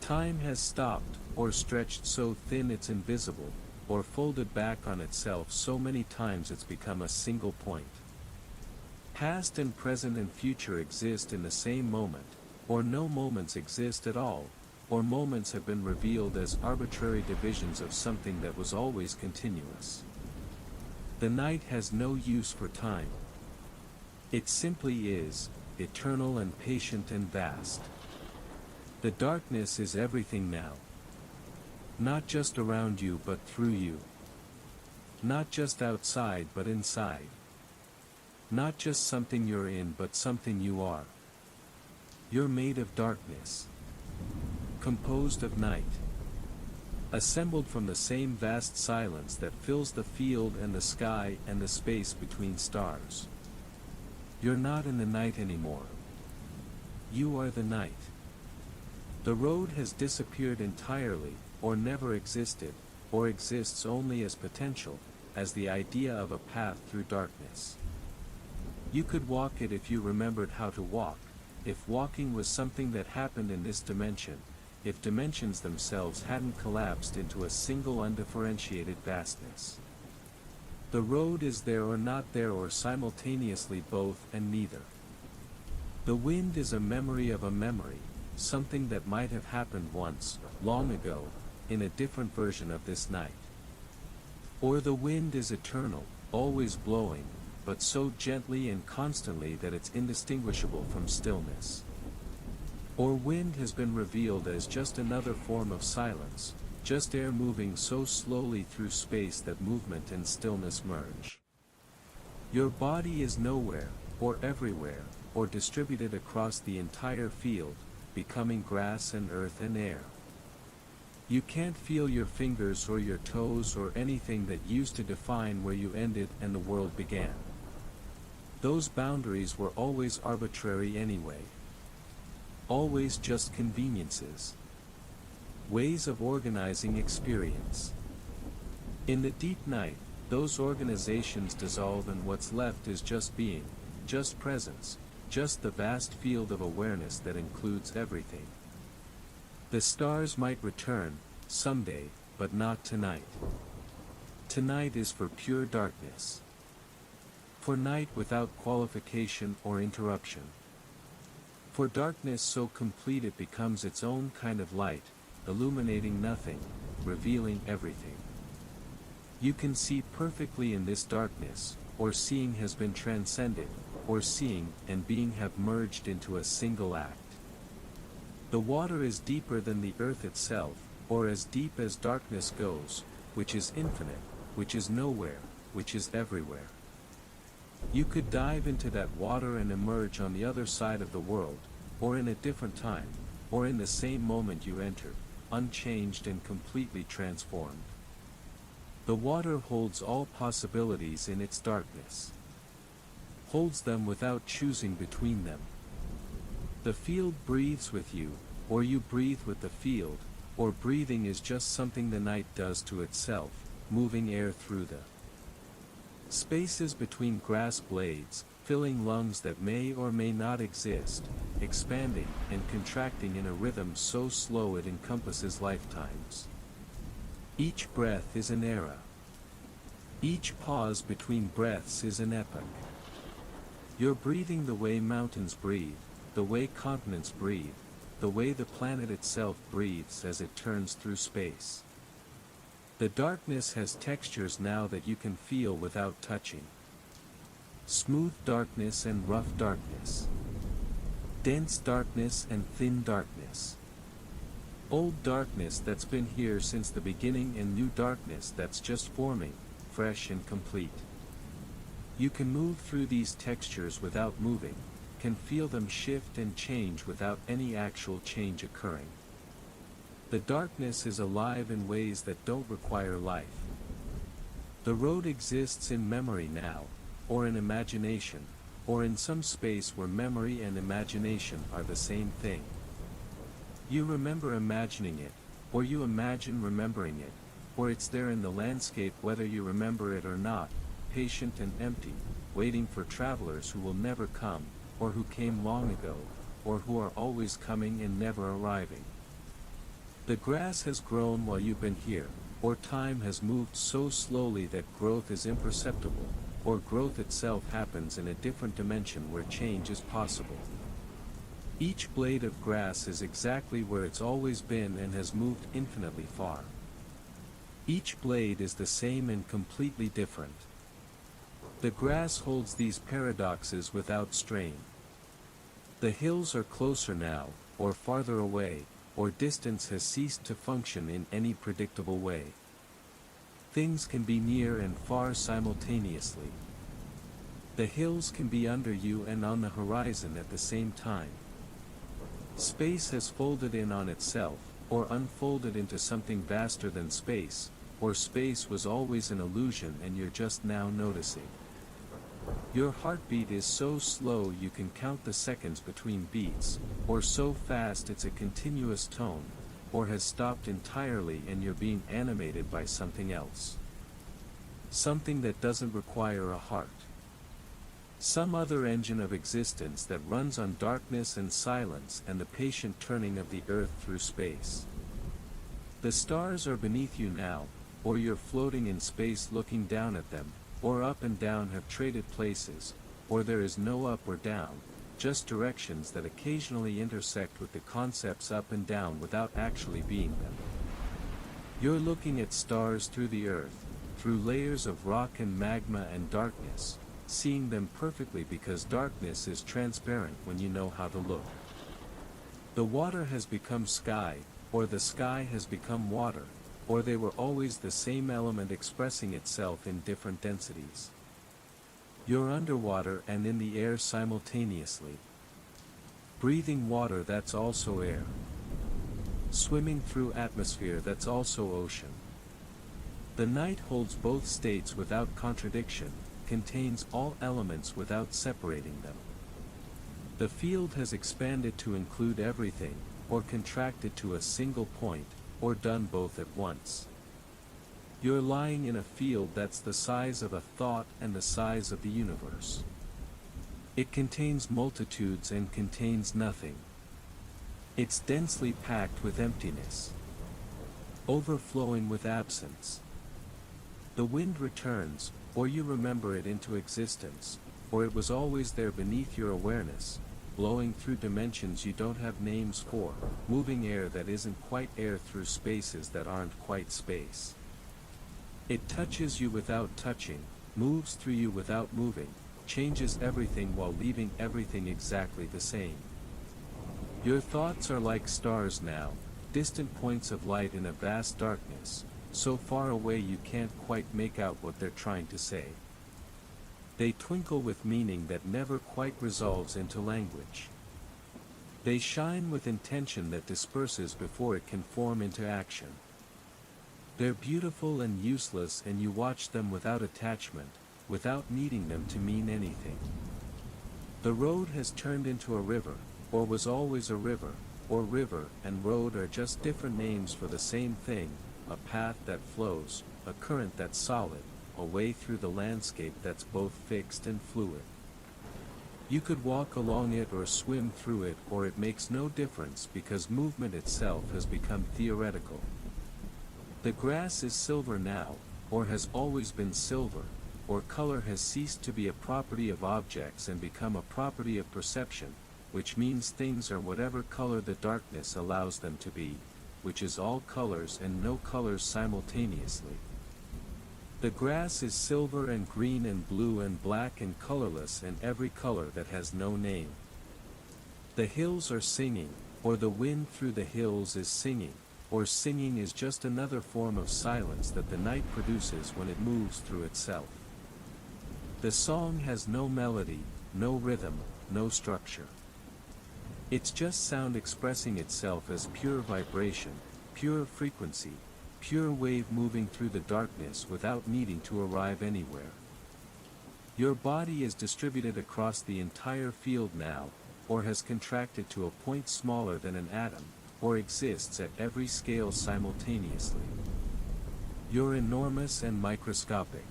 Time has stopped, or stretched so thin it's invisible, or folded back on itself so many times it's become a single point. Past and present and future exist in the same moment, or no moments exist at all, or moments have been revealed as arbitrary divisions of something that was always continuous. The night has no use for time. It simply is, eternal and patient and vast. The darkness is everything now. Not just around you but through you. Not just outside but inside. Not just something you're in but something you are. You're made of darkness. Composed of night. Assembled from the same vast silence that fills the field and the sky and the space between stars. You're not in the night anymore. You are the night. The road has disappeared entirely, or never existed, or exists only as potential, as the idea of a path through darkness. You could walk it if you remembered how to walk, if walking was something that happened in this dimension, if dimensions themselves hadn't collapsed into a single undifferentiated vastness. The road is there or not there or simultaneously both and neither. The wind is a memory of a memory, something that might have happened once, long ago, in a different version of this night. Or the wind is eternal, always blowing, but so gently and constantly that it's indistinguishable from stillness. Or wind has been revealed as just another form of silence, just air moving so slowly through space that movement and stillness merge. Your body is nowhere, or everywhere, or distributed across the entire field, becoming grass and earth and air. You can't feel your fingers or your toes or anything that used to define where you ended and the world began. Those boundaries were always arbitrary anyway. Always just conveniences. Ways of organizing experience. In the deep night, those organizations dissolve and what's left is just being, just presence, just the vast field of awareness that includes everything. The stars might return, someday, but not tonight. Tonight is for pure darkness. For night without qualification or interruption. For darkness so complete it becomes its own kind of light, illuminating nothing, revealing everything. You can see perfectly in this darkness, or seeing has been transcended, or seeing and being have merged into a single act. The water is deeper than the earth itself, or as deep as darkness goes, which is infinite, which is nowhere, which is everywhere. You could dive into that water and emerge on the other side of the world, or in a different time, or in the same moment you entered, unchanged and completely transformed. The water holds all possibilities in its darkness. Holds them without choosing between them. The field breathes with you, or you breathe with the field, or breathing is just something the night does to itself, moving air through the spaces between grass blades, filling lungs that may or may not exist, expanding and contracting in a rhythm so slow it encompasses lifetimes. Each breath is an era. Each pause between breaths is an epoch. You're breathing the way mountains breathe, the way continents breathe, the way the planet itself breathes as it turns through space. The darkness has textures now that you can feel without touching. Smooth darkness and rough darkness. Dense darkness and thin darkness. Old darkness that's been here since the beginning and new darkness that's just forming, fresh and complete. You can move through these textures without moving, can feel them shift and change without any actual change occurring. The darkness is alive in ways that don't require life. The road exists in memory now, or in imagination, or in some space where memory and imagination are the same thing. You remember imagining it, or you imagine remembering it, or it's there in the landscape whether you remember it or not, patient and empty, waiting for travelers who will never come, or who came long ago, or who are always coming and never arriving. The grass has grown while you've been here, or time has moved so slowly that growth is imperceptible, or growth itself happens in a different dimension where change is possible. Each blade of grass is exactly where it's always been and has moved infinitely far. Each blade is the same and completely different. The grass holds these paradoxes without strain. The hills are closer now, or farther away, or distance has ceased to function in any predictable way. Things can be near and far simultaneously. The hills can be under you and on the horizon at the same time. Space has folded in on itself, or unfolded into something vaster than space, or space was always an illusion and you're just now noticing. Your heartbeat is so slow you can count the seconds between beats, or so fast it's a continuous tone, or has stopped entirely and you're being animated by something else. Something that doesn't require a heart. Some other engine of existence that runs on darkness and silence and the patient turning of the earth through space. The stars are beneath you now, or you're floating in space looking down at them, or up and down have traded places, or there is no up or down, just directions that occasionally intersect with the concepts up and down without actually being them. You're looking at stars through the earth, through layers of rock and magma and darkness, seeing them perfectly because darkness is transparent when you know how to look. The water has become sky, or the sky has become water, or they were always the same element expressing itself in different densities. You're underwater and in the air simultaneously. Breathing water that's also air. Swimming through atmosphere that's also ocean. The night holds both states without contradiction, contains all elements without separating them. The field has expanded to include everything, or contracted to a single point, or done both at once. You're lying in a field that's the size of a thought and the size of the universe. It contains multitudes and contains nothing. It's densely packed with emptiness, overflowing with absence. The wind returns, or you remember it into existence, or it was always there beneath your awareness, blowing through dimensions you don't have names for, moving air that isn't quite air through spaces that aren't quite space. It touches you without touching, moves through you without moving, changes everything while leaving everything exactly the same. Your thoughts are like stars now, distant points of light in a vast darkness, so far away you can't quite make out what they're trying to say. They twinkle with meaning that never quite resolves into language. They shine with intention that disperses before it can form into action. They're beautiful and useless, and you watch them without attachment, without needing them to mean anything. The road has turned into a river, or was always a river, or river and road are just different names for the same thing, a path that flows, a current that's solid, a way through the landscape that's both fixed and fluid. You could walk along it or swim through it, or it makes no difference because movement itself has become theoretical. The grass is silver now, or has always been silver, or color has ceased to be a property of objects and become a property of perception, which means things are whatever color the darkness allows them to be, which is all colors and no colors simultaneously. The grass is silver and green and blue and black and colorless and every color that has no name. The hills are singing, or the wind through the hills is singing, or singing is just another form of silence that the night produces when it moves through itself. The song has no melody, no rhythm, no structure. It's just sound expressing itself as pure vibration, pure frequency, pure wave moving through the darkness without needing to arrive anywhere. Your body is distributed across the entire field now, or has contracted to a point smaller than an atom, or exists at every scale simultaneously. You're enormous and microscopic,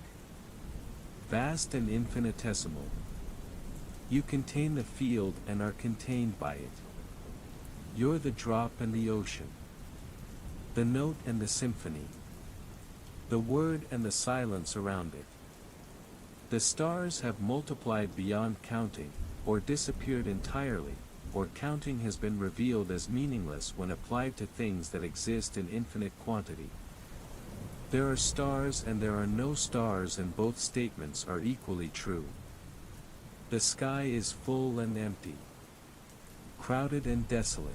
vast and infinitesimal. You contain the field and are contained by it. You're the drop and the ocean, the note and the symphony, the word and the silence around it. The stars have multiplied beyond counting, or disappeared entirely, or counting has been revealed as meaningless when applied to things that exist in infinite quantity. There are stars and there are no stars, and both statements are equally true. The sky is full and empty, crowded and desolate,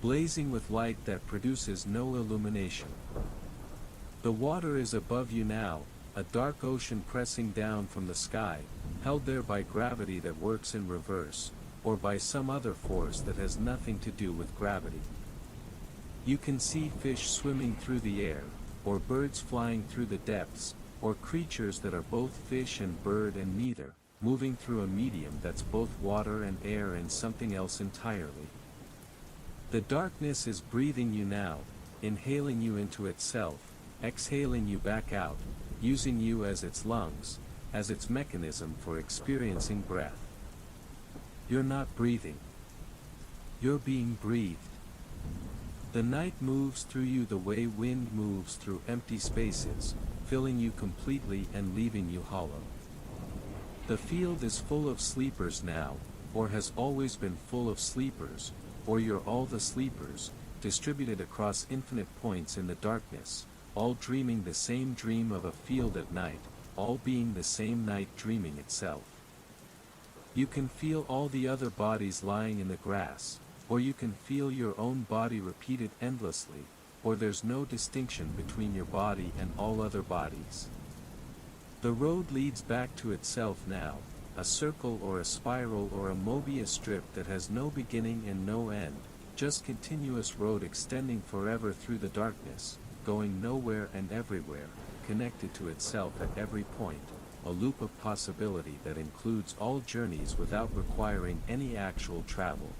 blazing with light that produces no illumination. The water is above you now, a dark ocean pressing down from the sky, held there by gravity that works in reverse, or by some other force that has nothing to do with gravity. You can see fish swimming through the air, or birds flying through the depths, or creatures that are both fish and bird and neither, moving through a medium that's both water and air and something else entirely. The darkness is breathing you now, inhaling you into itself, exhaling you back out, using you as its lungs, as its mechanism for experiencing breath. You're not breathing. You're being breathed. The night moves through you the way wind moves through empty spaces, filling you completely and leaving you hollow. The field is full of sleepers now, or has always been full of sleepers, or you're all the sleepers, distributed across infinite points in the darkness, all dreaming the same dream of a field at night, all being the same night dreaming itself. You can feel all the other bodies lying in the grass, or you can feel your own body repeated endlessly, or there's no distinction between your body and all other bodies. The road leads back to itself now, a circle or a spiral or a Mobius strip that has no beginning and no end, just continuous road extending forever through the darkness, going nowhere and everywhere, connected to itself at every point, a loop of possibility that includes all journeys without requiring any actual travel.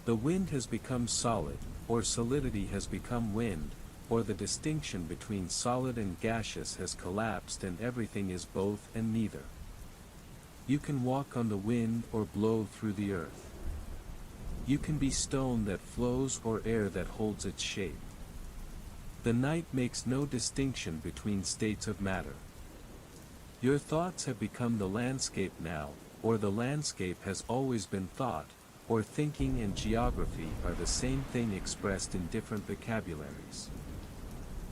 The wind has become solid, or solidity has become wind, or the distinction between solid and gaseous has collapsed and everything is both and neither. You can walk on the wind or blow through the earth. You can be stone that flows or air that holds its shape. The night makes no distinction between states of matter. Your thoughts have become the landscape now, or the landscape has always been thought, or thinking and geography are the same thing expressed in different vocabularies.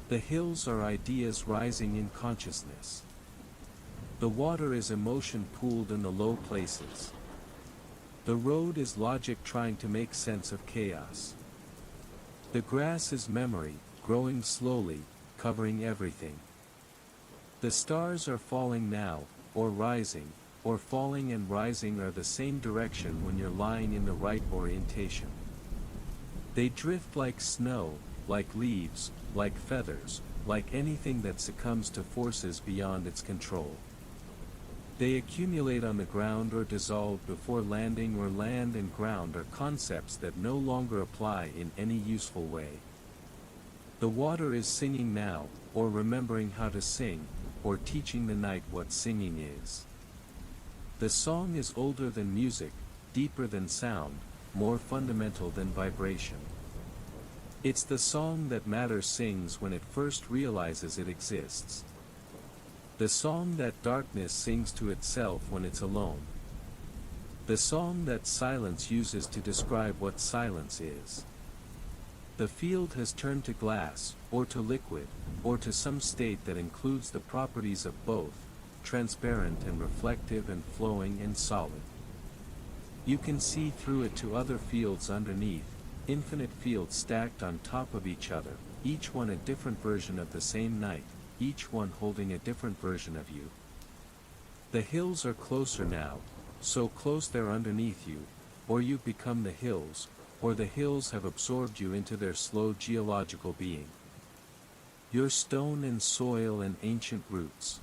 The hills are ideas rising in consciousness. The water is emotion pooled in the low places. The road is logic trying to make sense of chaos. The grass is memory, growing slowly, covering everything. The stars are falling now, or rising, or falling and rising are the same direction when you're lying in the right orientation. They drift like snow, like leaves, like feathers, like anything that succumbs to forces beyond its control. They accumulate on the ground or dissolve before landing, or land and ground are concepts that no longer apply in any useful way. The water is singing now, or remembering how to sing, or teaching the night what singing is. The song is older than music, deeper than sound, more fundamental than vibration. It's the song that matter sings when it first realizes it exists. The song that darkness sings to itself when it's alone. The song that silence uses to describe what silence is. The field has turned to glass, or to liquid, or to some state that includes the properties of both, transparent and reflective and flowing and solid. You can see through it to other fields underneath, infinite fields stacked on top of each other, each one a different version of the same night, each one holding a different version of you. The hills are closer now, so close they're underneath you, or you've become the hills, or the hills have absorbed you into their slow geological being. You're stone and soil and ancient roots.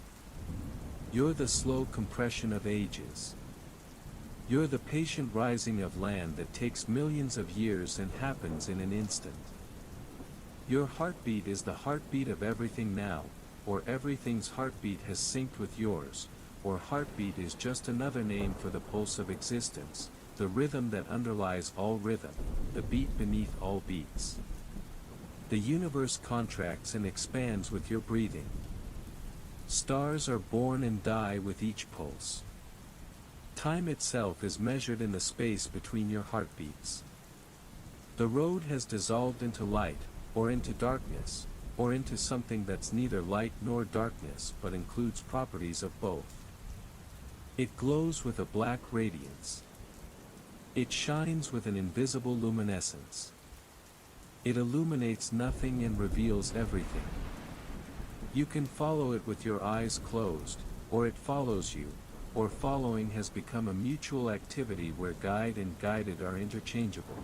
You're the slow compression of ages. You're the patient rising of land that takes millions of years and happens in an instant. Your heartbeat is the heartbeat of everything now, or everything's heartbeat has synced with yours, or heartbeat is just another name for the pulse of existence, the rhythm that underlies all rhythm, the beat beneath all beats. The universe contracts and expands with your breathing. Stars are born and die with each pulse. Time itself is measured in the space between your heartbeats. The road has dissolved into light, or into darkness, or into something that's neither light nor darkness but includes properties of both. It glows with a black radiance. It shines with an invisible luminescence. It illuminates nothing and reveals everything. You can follow it with your eyes closed, or it follows you, or following has become a mutual activity where guide and guided are interchangeable.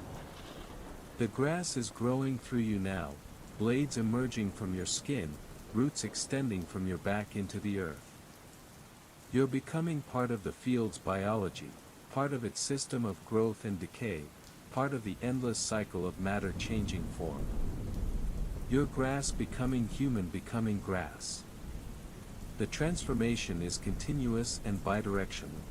The grass is growing through you now, blades emerging from your skin, roots extending from your back into the earth. You're becoming part of the field's biology, part of its system of growth and decay, part of the endless cycle of matter changing form. Your grass becoming human becoming grass. The transformation is continuous and bidirectional.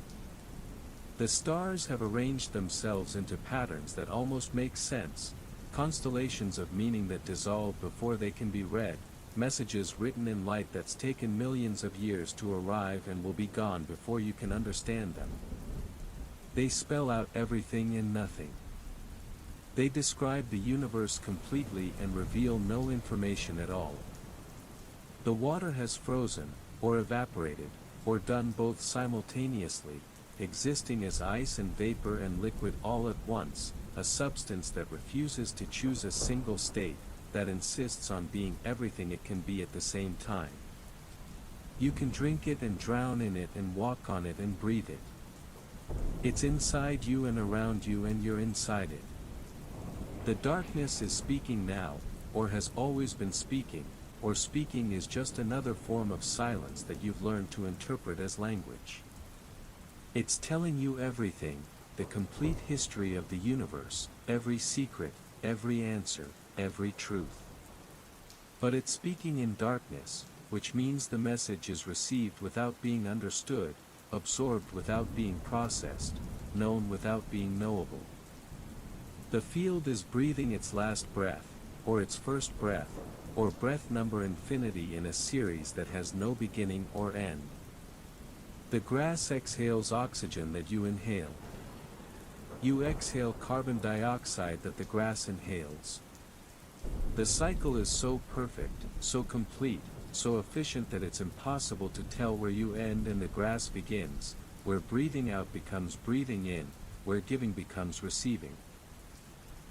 The stars have arranged themselves into patterns that almost make sense, constellations of meaning that dissolve before they can be read, messages written in light that's taken millions of years to arrive and will be gone before you can understand them. They spell out everything and nothing. They describe the universe completely and reveal no information at all. The water has frozen, or evaporated, or done both simultaneously, existing as ice and vapor and liquid all at once, a substance that refuses to choose a single state, that insists on being everything it can be at the same time. You can drink it and drown in it and walk on it and breathe it. It's inside you and around you and you're inside it. The darkness is speaking now, or has always been speaking, or speaking is just another form of silence that you've learned to interpret as language. It's telling you everything, the complete history of the universe, every secret, every answer, every truth. But it's speaking in darkness, which means the message is received without being understood, absorbed without being processed, known without being knowable. The field is breathing its last breath, or its first breath, or breath number infinity in a series that has no beginning or end. The grass exhales oxygen that you inhale. You exhale carbon dioxide that the grass inhales. The cycle is so perfect, so complete, so efficient that it's impossible to tell where you end and the grass begins, where breathing out becomes breathing in, where giving becomes receiving.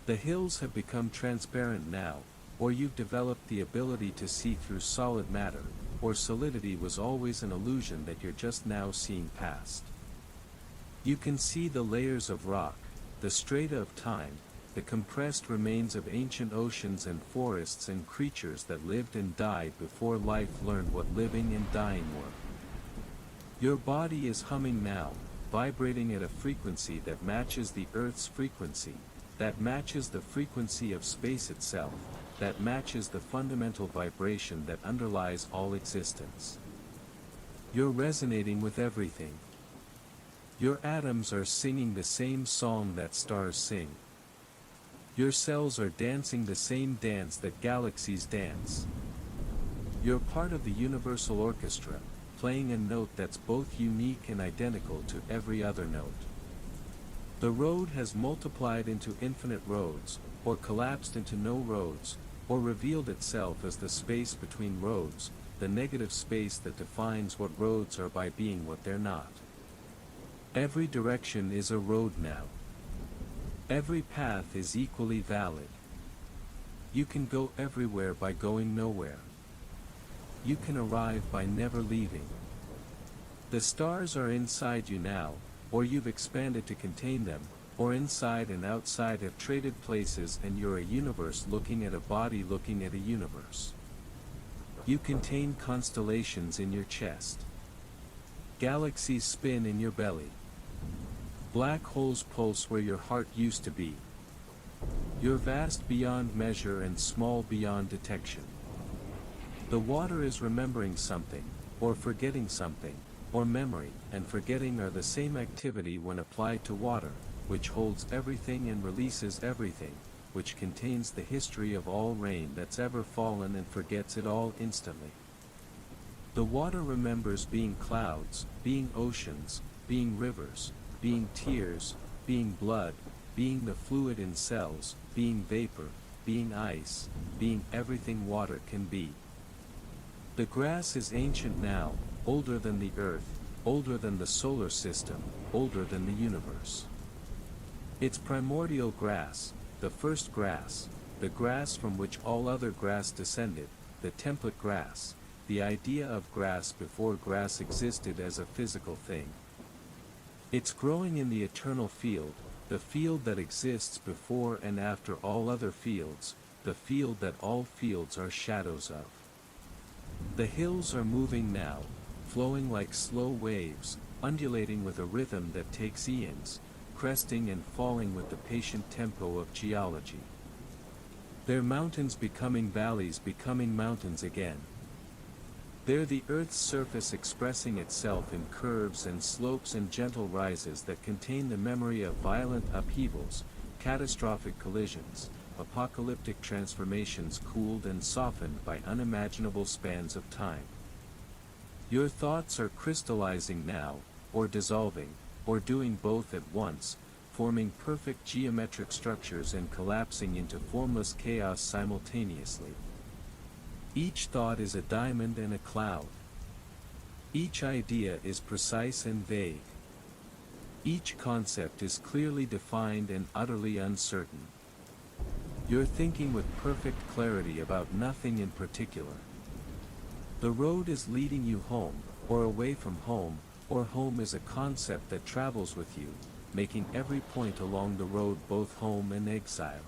The hills have become transparent now, or you've developed the ability to see through solid matter, or solidity was always an illusion that you're just now seeing past. You can see the layers of rock, the strata of time, the compressed remains of ancient oceans and forests and creatures that lived and died before life learned what living and dying were. Your body is humming now, vibrating at a frequency that matches the Earth's frequency, that matches the frequency of space itself, that matches the fundamental vibration that underlies all existence. You're resonating with everything. Your atoms are singing the same song that stars sing. Your cells are dancing the same dance that galaxies dance. You're part of the universal orchestra, playing a note that's both unique and identical to every other note. The road has multiplied into infinite roads, or collapsed into no roads, or revealed itself as the space between roads, the negative space that defines what roads are by being what they're not. Every direction is a road now. Every path is equally valid. You can go everywhere by going nowhere. You can arrive by never leaving. The stars are inside you now, or you've expanded to contain them, or inside and outside have traded places and you're a universe looking at a body looking at a universe. You contain constellations in your chest. Galaxies spin in your belly. Black holes pulse where your heart used to be. You're vast beyond measure and small beyond detection. The water is remembering something, or forgetting something, or memory and forgetting are the same activity when applied to water, which holds everything and releases everything, which contains the history of all rain that's ever fallen and forgets it all instantly. The water remembers being clouds, being oceans, being rivers, being tears, being blood, being the fluid in cells, being vapor, being ice, being everything water can be. The grass is ancient now, older than the earth, older than the solar system, older than the universe. It's primordial grass, the first grass, the grass from which all other grass descended, the template grass, the idea of grass before grass existed as a physical thing. It's growing in the eternal field, the field that exists before and after all other fields, the field that all fields are shadows of. The hills are moving now, flowing like slow waves, undulating with a rhythm that takes eons, cresting and falling with the patient tempo of geology. They're mountains becoming valleys becoming mountains again. They're the Earth's surface expressing itself in curves and slopes and gentle rises that contain the memory of violent upheavals, catastrophic collisions, apocalyptic transformations cooled and softened by unimaginable spans of time. Your thoughts are crystallizing now, or dissolving, or doing both at once, forming perfect geometric structures and collapsing into formless chaos simultaneously. Each thought is a diamond and a cloud. Each idea is precise and vague. Each concept is clearly defined and utterly uncertain. You're thinking with perfect clarity about nothing in particular. The road is leading you home, or away from home, or home is a concept that travels with you, making every point along the road both home and exile.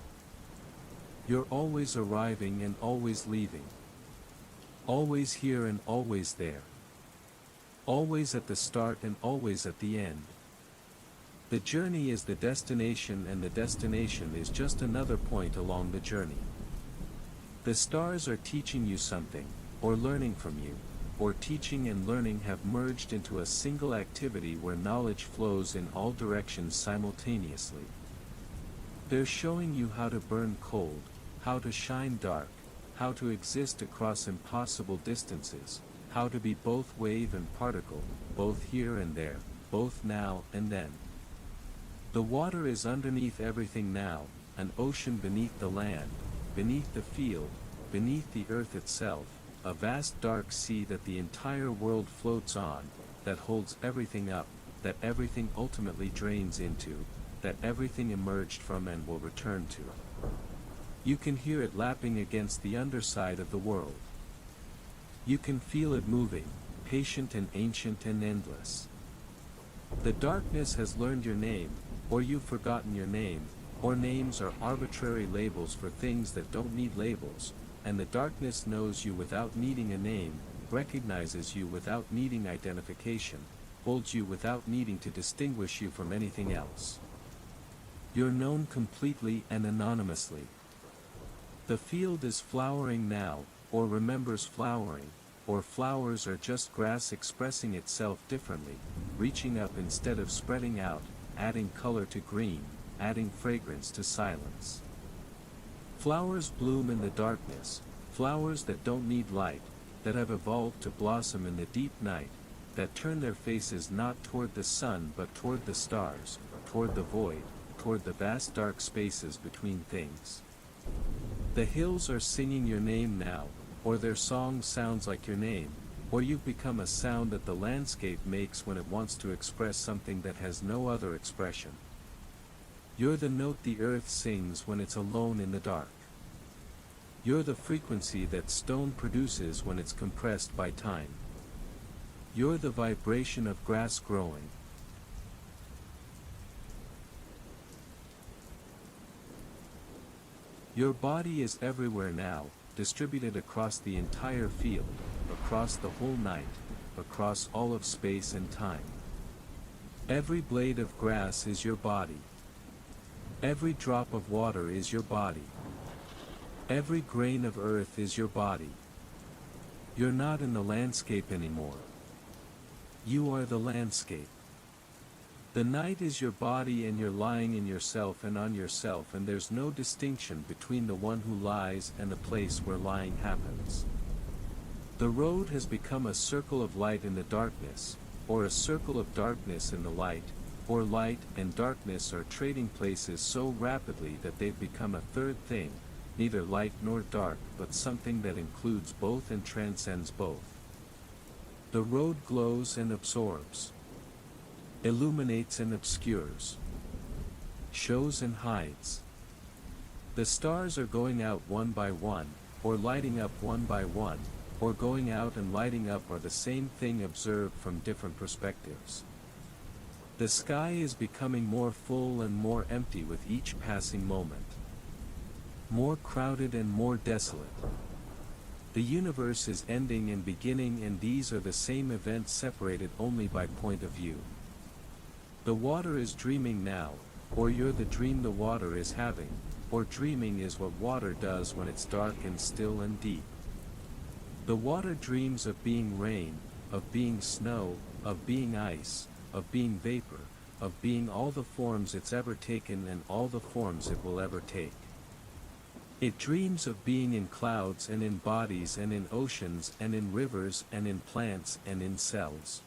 You're always arriving and always leaving. Always here and always there. Always at the start and always at the end. The journey is the destination and the destination is just another point along the journey. The stars are teaching you something, or learning from you, or teaching and learning have merged into a single activity where knowledge flows in all directions simultaneously. They're showing you how to burn cold, how to shine dark, how to exist across impossible distances, how to be both wave and particle, both here and there, both now and then. The water is underneath everything now, an ocean beneath the land, beneath the field, beneath the earth itself, a vast dark sea that the entire world floats on, that holds everything up, that everything ultimately drains into, that everything emerged from and will return to. You can hear it lapping against the underside of the world. You can feel it moving, patient and ancient and endless. The darkness has learned your name, or you've forgotten your name, or names are arbitrary labels for things that don't need labels, and the darkness knows you without needing a name, recognizes you without needing identification, holds you without needing to distinguish you from anything else. You're known completely and anonymously. The field is flowering now, or remembers flowering, or flowers are just grass expressing itself differently, reaching up instead of spreading out, adding color to green, adding fragrance to silence. Flowers bloom in the darkness, flowers that don't need light, that have evolved to blossom in the deep night, that turn their faces not toward the sun but toward the stars, toward the void, toward the vast dark spaces between things. The hills are singing your name now, or their song sounds like your name, or you've become a sound that the landscape makes when it wants to express something that has no other expression. You're the note the earth sings when it's alone in the dark. You're the frequency that stone produces when it's compressed by time. You're the vibration of grass growing. Your body is everywhere now, distributed across the entire field, across the whole night, across all of space and time. Every blade of grass is your body. Every drop of water is your body. Every grain of earth is your body. You're not in the landscape anymore. You are the landscape. The night is your body and you're lying in yourself and on yourself, and there's no distinction between the one who lies and the place where lying happens. The road has become a circle of light in the darkness, or a circle of darkness in the light, or light and darkness are trading places so rapidly that they've become a third thing, neither light nor dark but something that includes both and transcends both. The road glows and absorbs, illuminates and obscures, shows and hides. The stars are going out one by one, or lighting up one by one, or going out and lighting up are the same thing observed from different perspectives. The sky is becoming more full and more empty with each passing moment. More crowded and more desolate. The universe is ending and beginning, and these are the same events separated only by point of view. The water is dreaming now, or you're the dream the water is having, or dreaming is what water does when it's dark and still and deep. The water dreams of being rain, of being snow, of being ice, of being vapor, of being all the forms it's ever taken and all the forms it will ever take. It dreams of being in clouds and in bodies and in oceans and in rivers and in plants and in cells.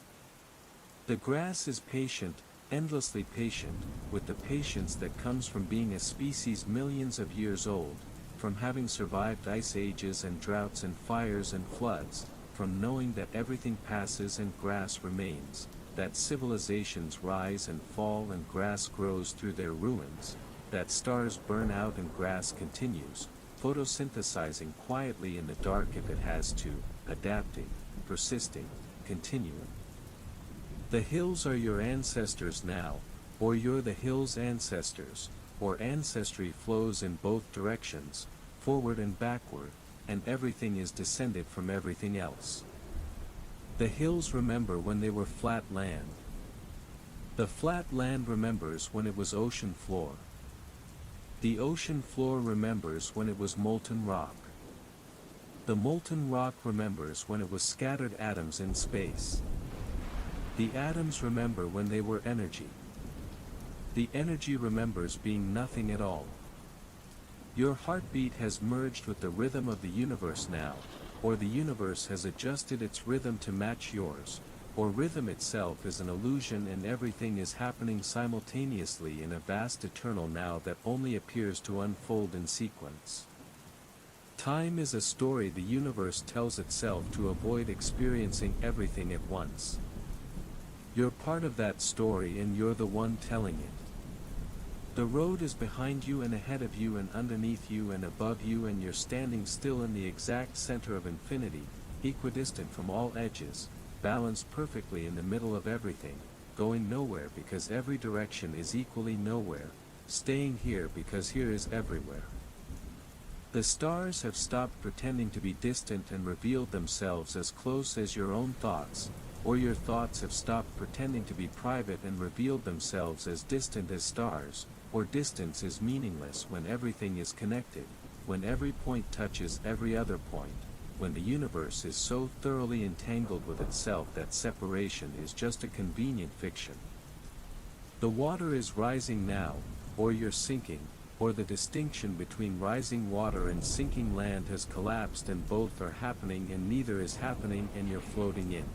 The grass is patient, endlessly patient, with the patience that comes from being a species millions of years old, from having survived ice ages and droughts and fires and floods, from knowing that everything passes and grass remains, that civilizations rise and fall and grass grows through their ruins, that stars burn out and grass continues, photosynthesizing quietly in the dark if it has to, adapting, persisting, continuing. The hills are your ancestors now, or you're the hills' ancestors, or ancestry flows in both directions, forward and backward, and everything is descended from everything else. The hills remember when they were flat land. The flat land remembers when it was ocean floor. The ocean floor remembers when it was molten rock. The molten rock remembers when it was scattered atoms in space. The atoms remember when they were energy. The energy remembers being nothing at all. Your heartbeat has merged with the rhythm of the universe now, or the universe has adjusted its rhythm to match yours, or rhythm itself is an illusion and everything is happening simultaneously in a vast eternal now that only appears to unfold in sequence. Time is a story the universe tells itself to avoid experiencing everything at once. You're part of that story and you're the one telling it. The road is behind you and ahead of you and underneath you and above you, and you're standing still in the exact center of infinity, equidistant from all edges, balanced perfectly in the middle of everything, going nowhere because every direction is equally nowhere, staying here because here is everywhere. The stars have stopped pretending to be distant and revealed themselves as close as your own thoughts, or your thoughts have stopped pretending to be private and revealed themselves as distant as stars, or distance is meaningless when everything is connected, when every point touches every other point, when the universe is so thoroughly entangled with itself that separation is just a convenient fiction. The water is rising now, or you're sinking, or the distinction between rising water and sinking land has collapsed and both are happening and neither is happening and you're floating in.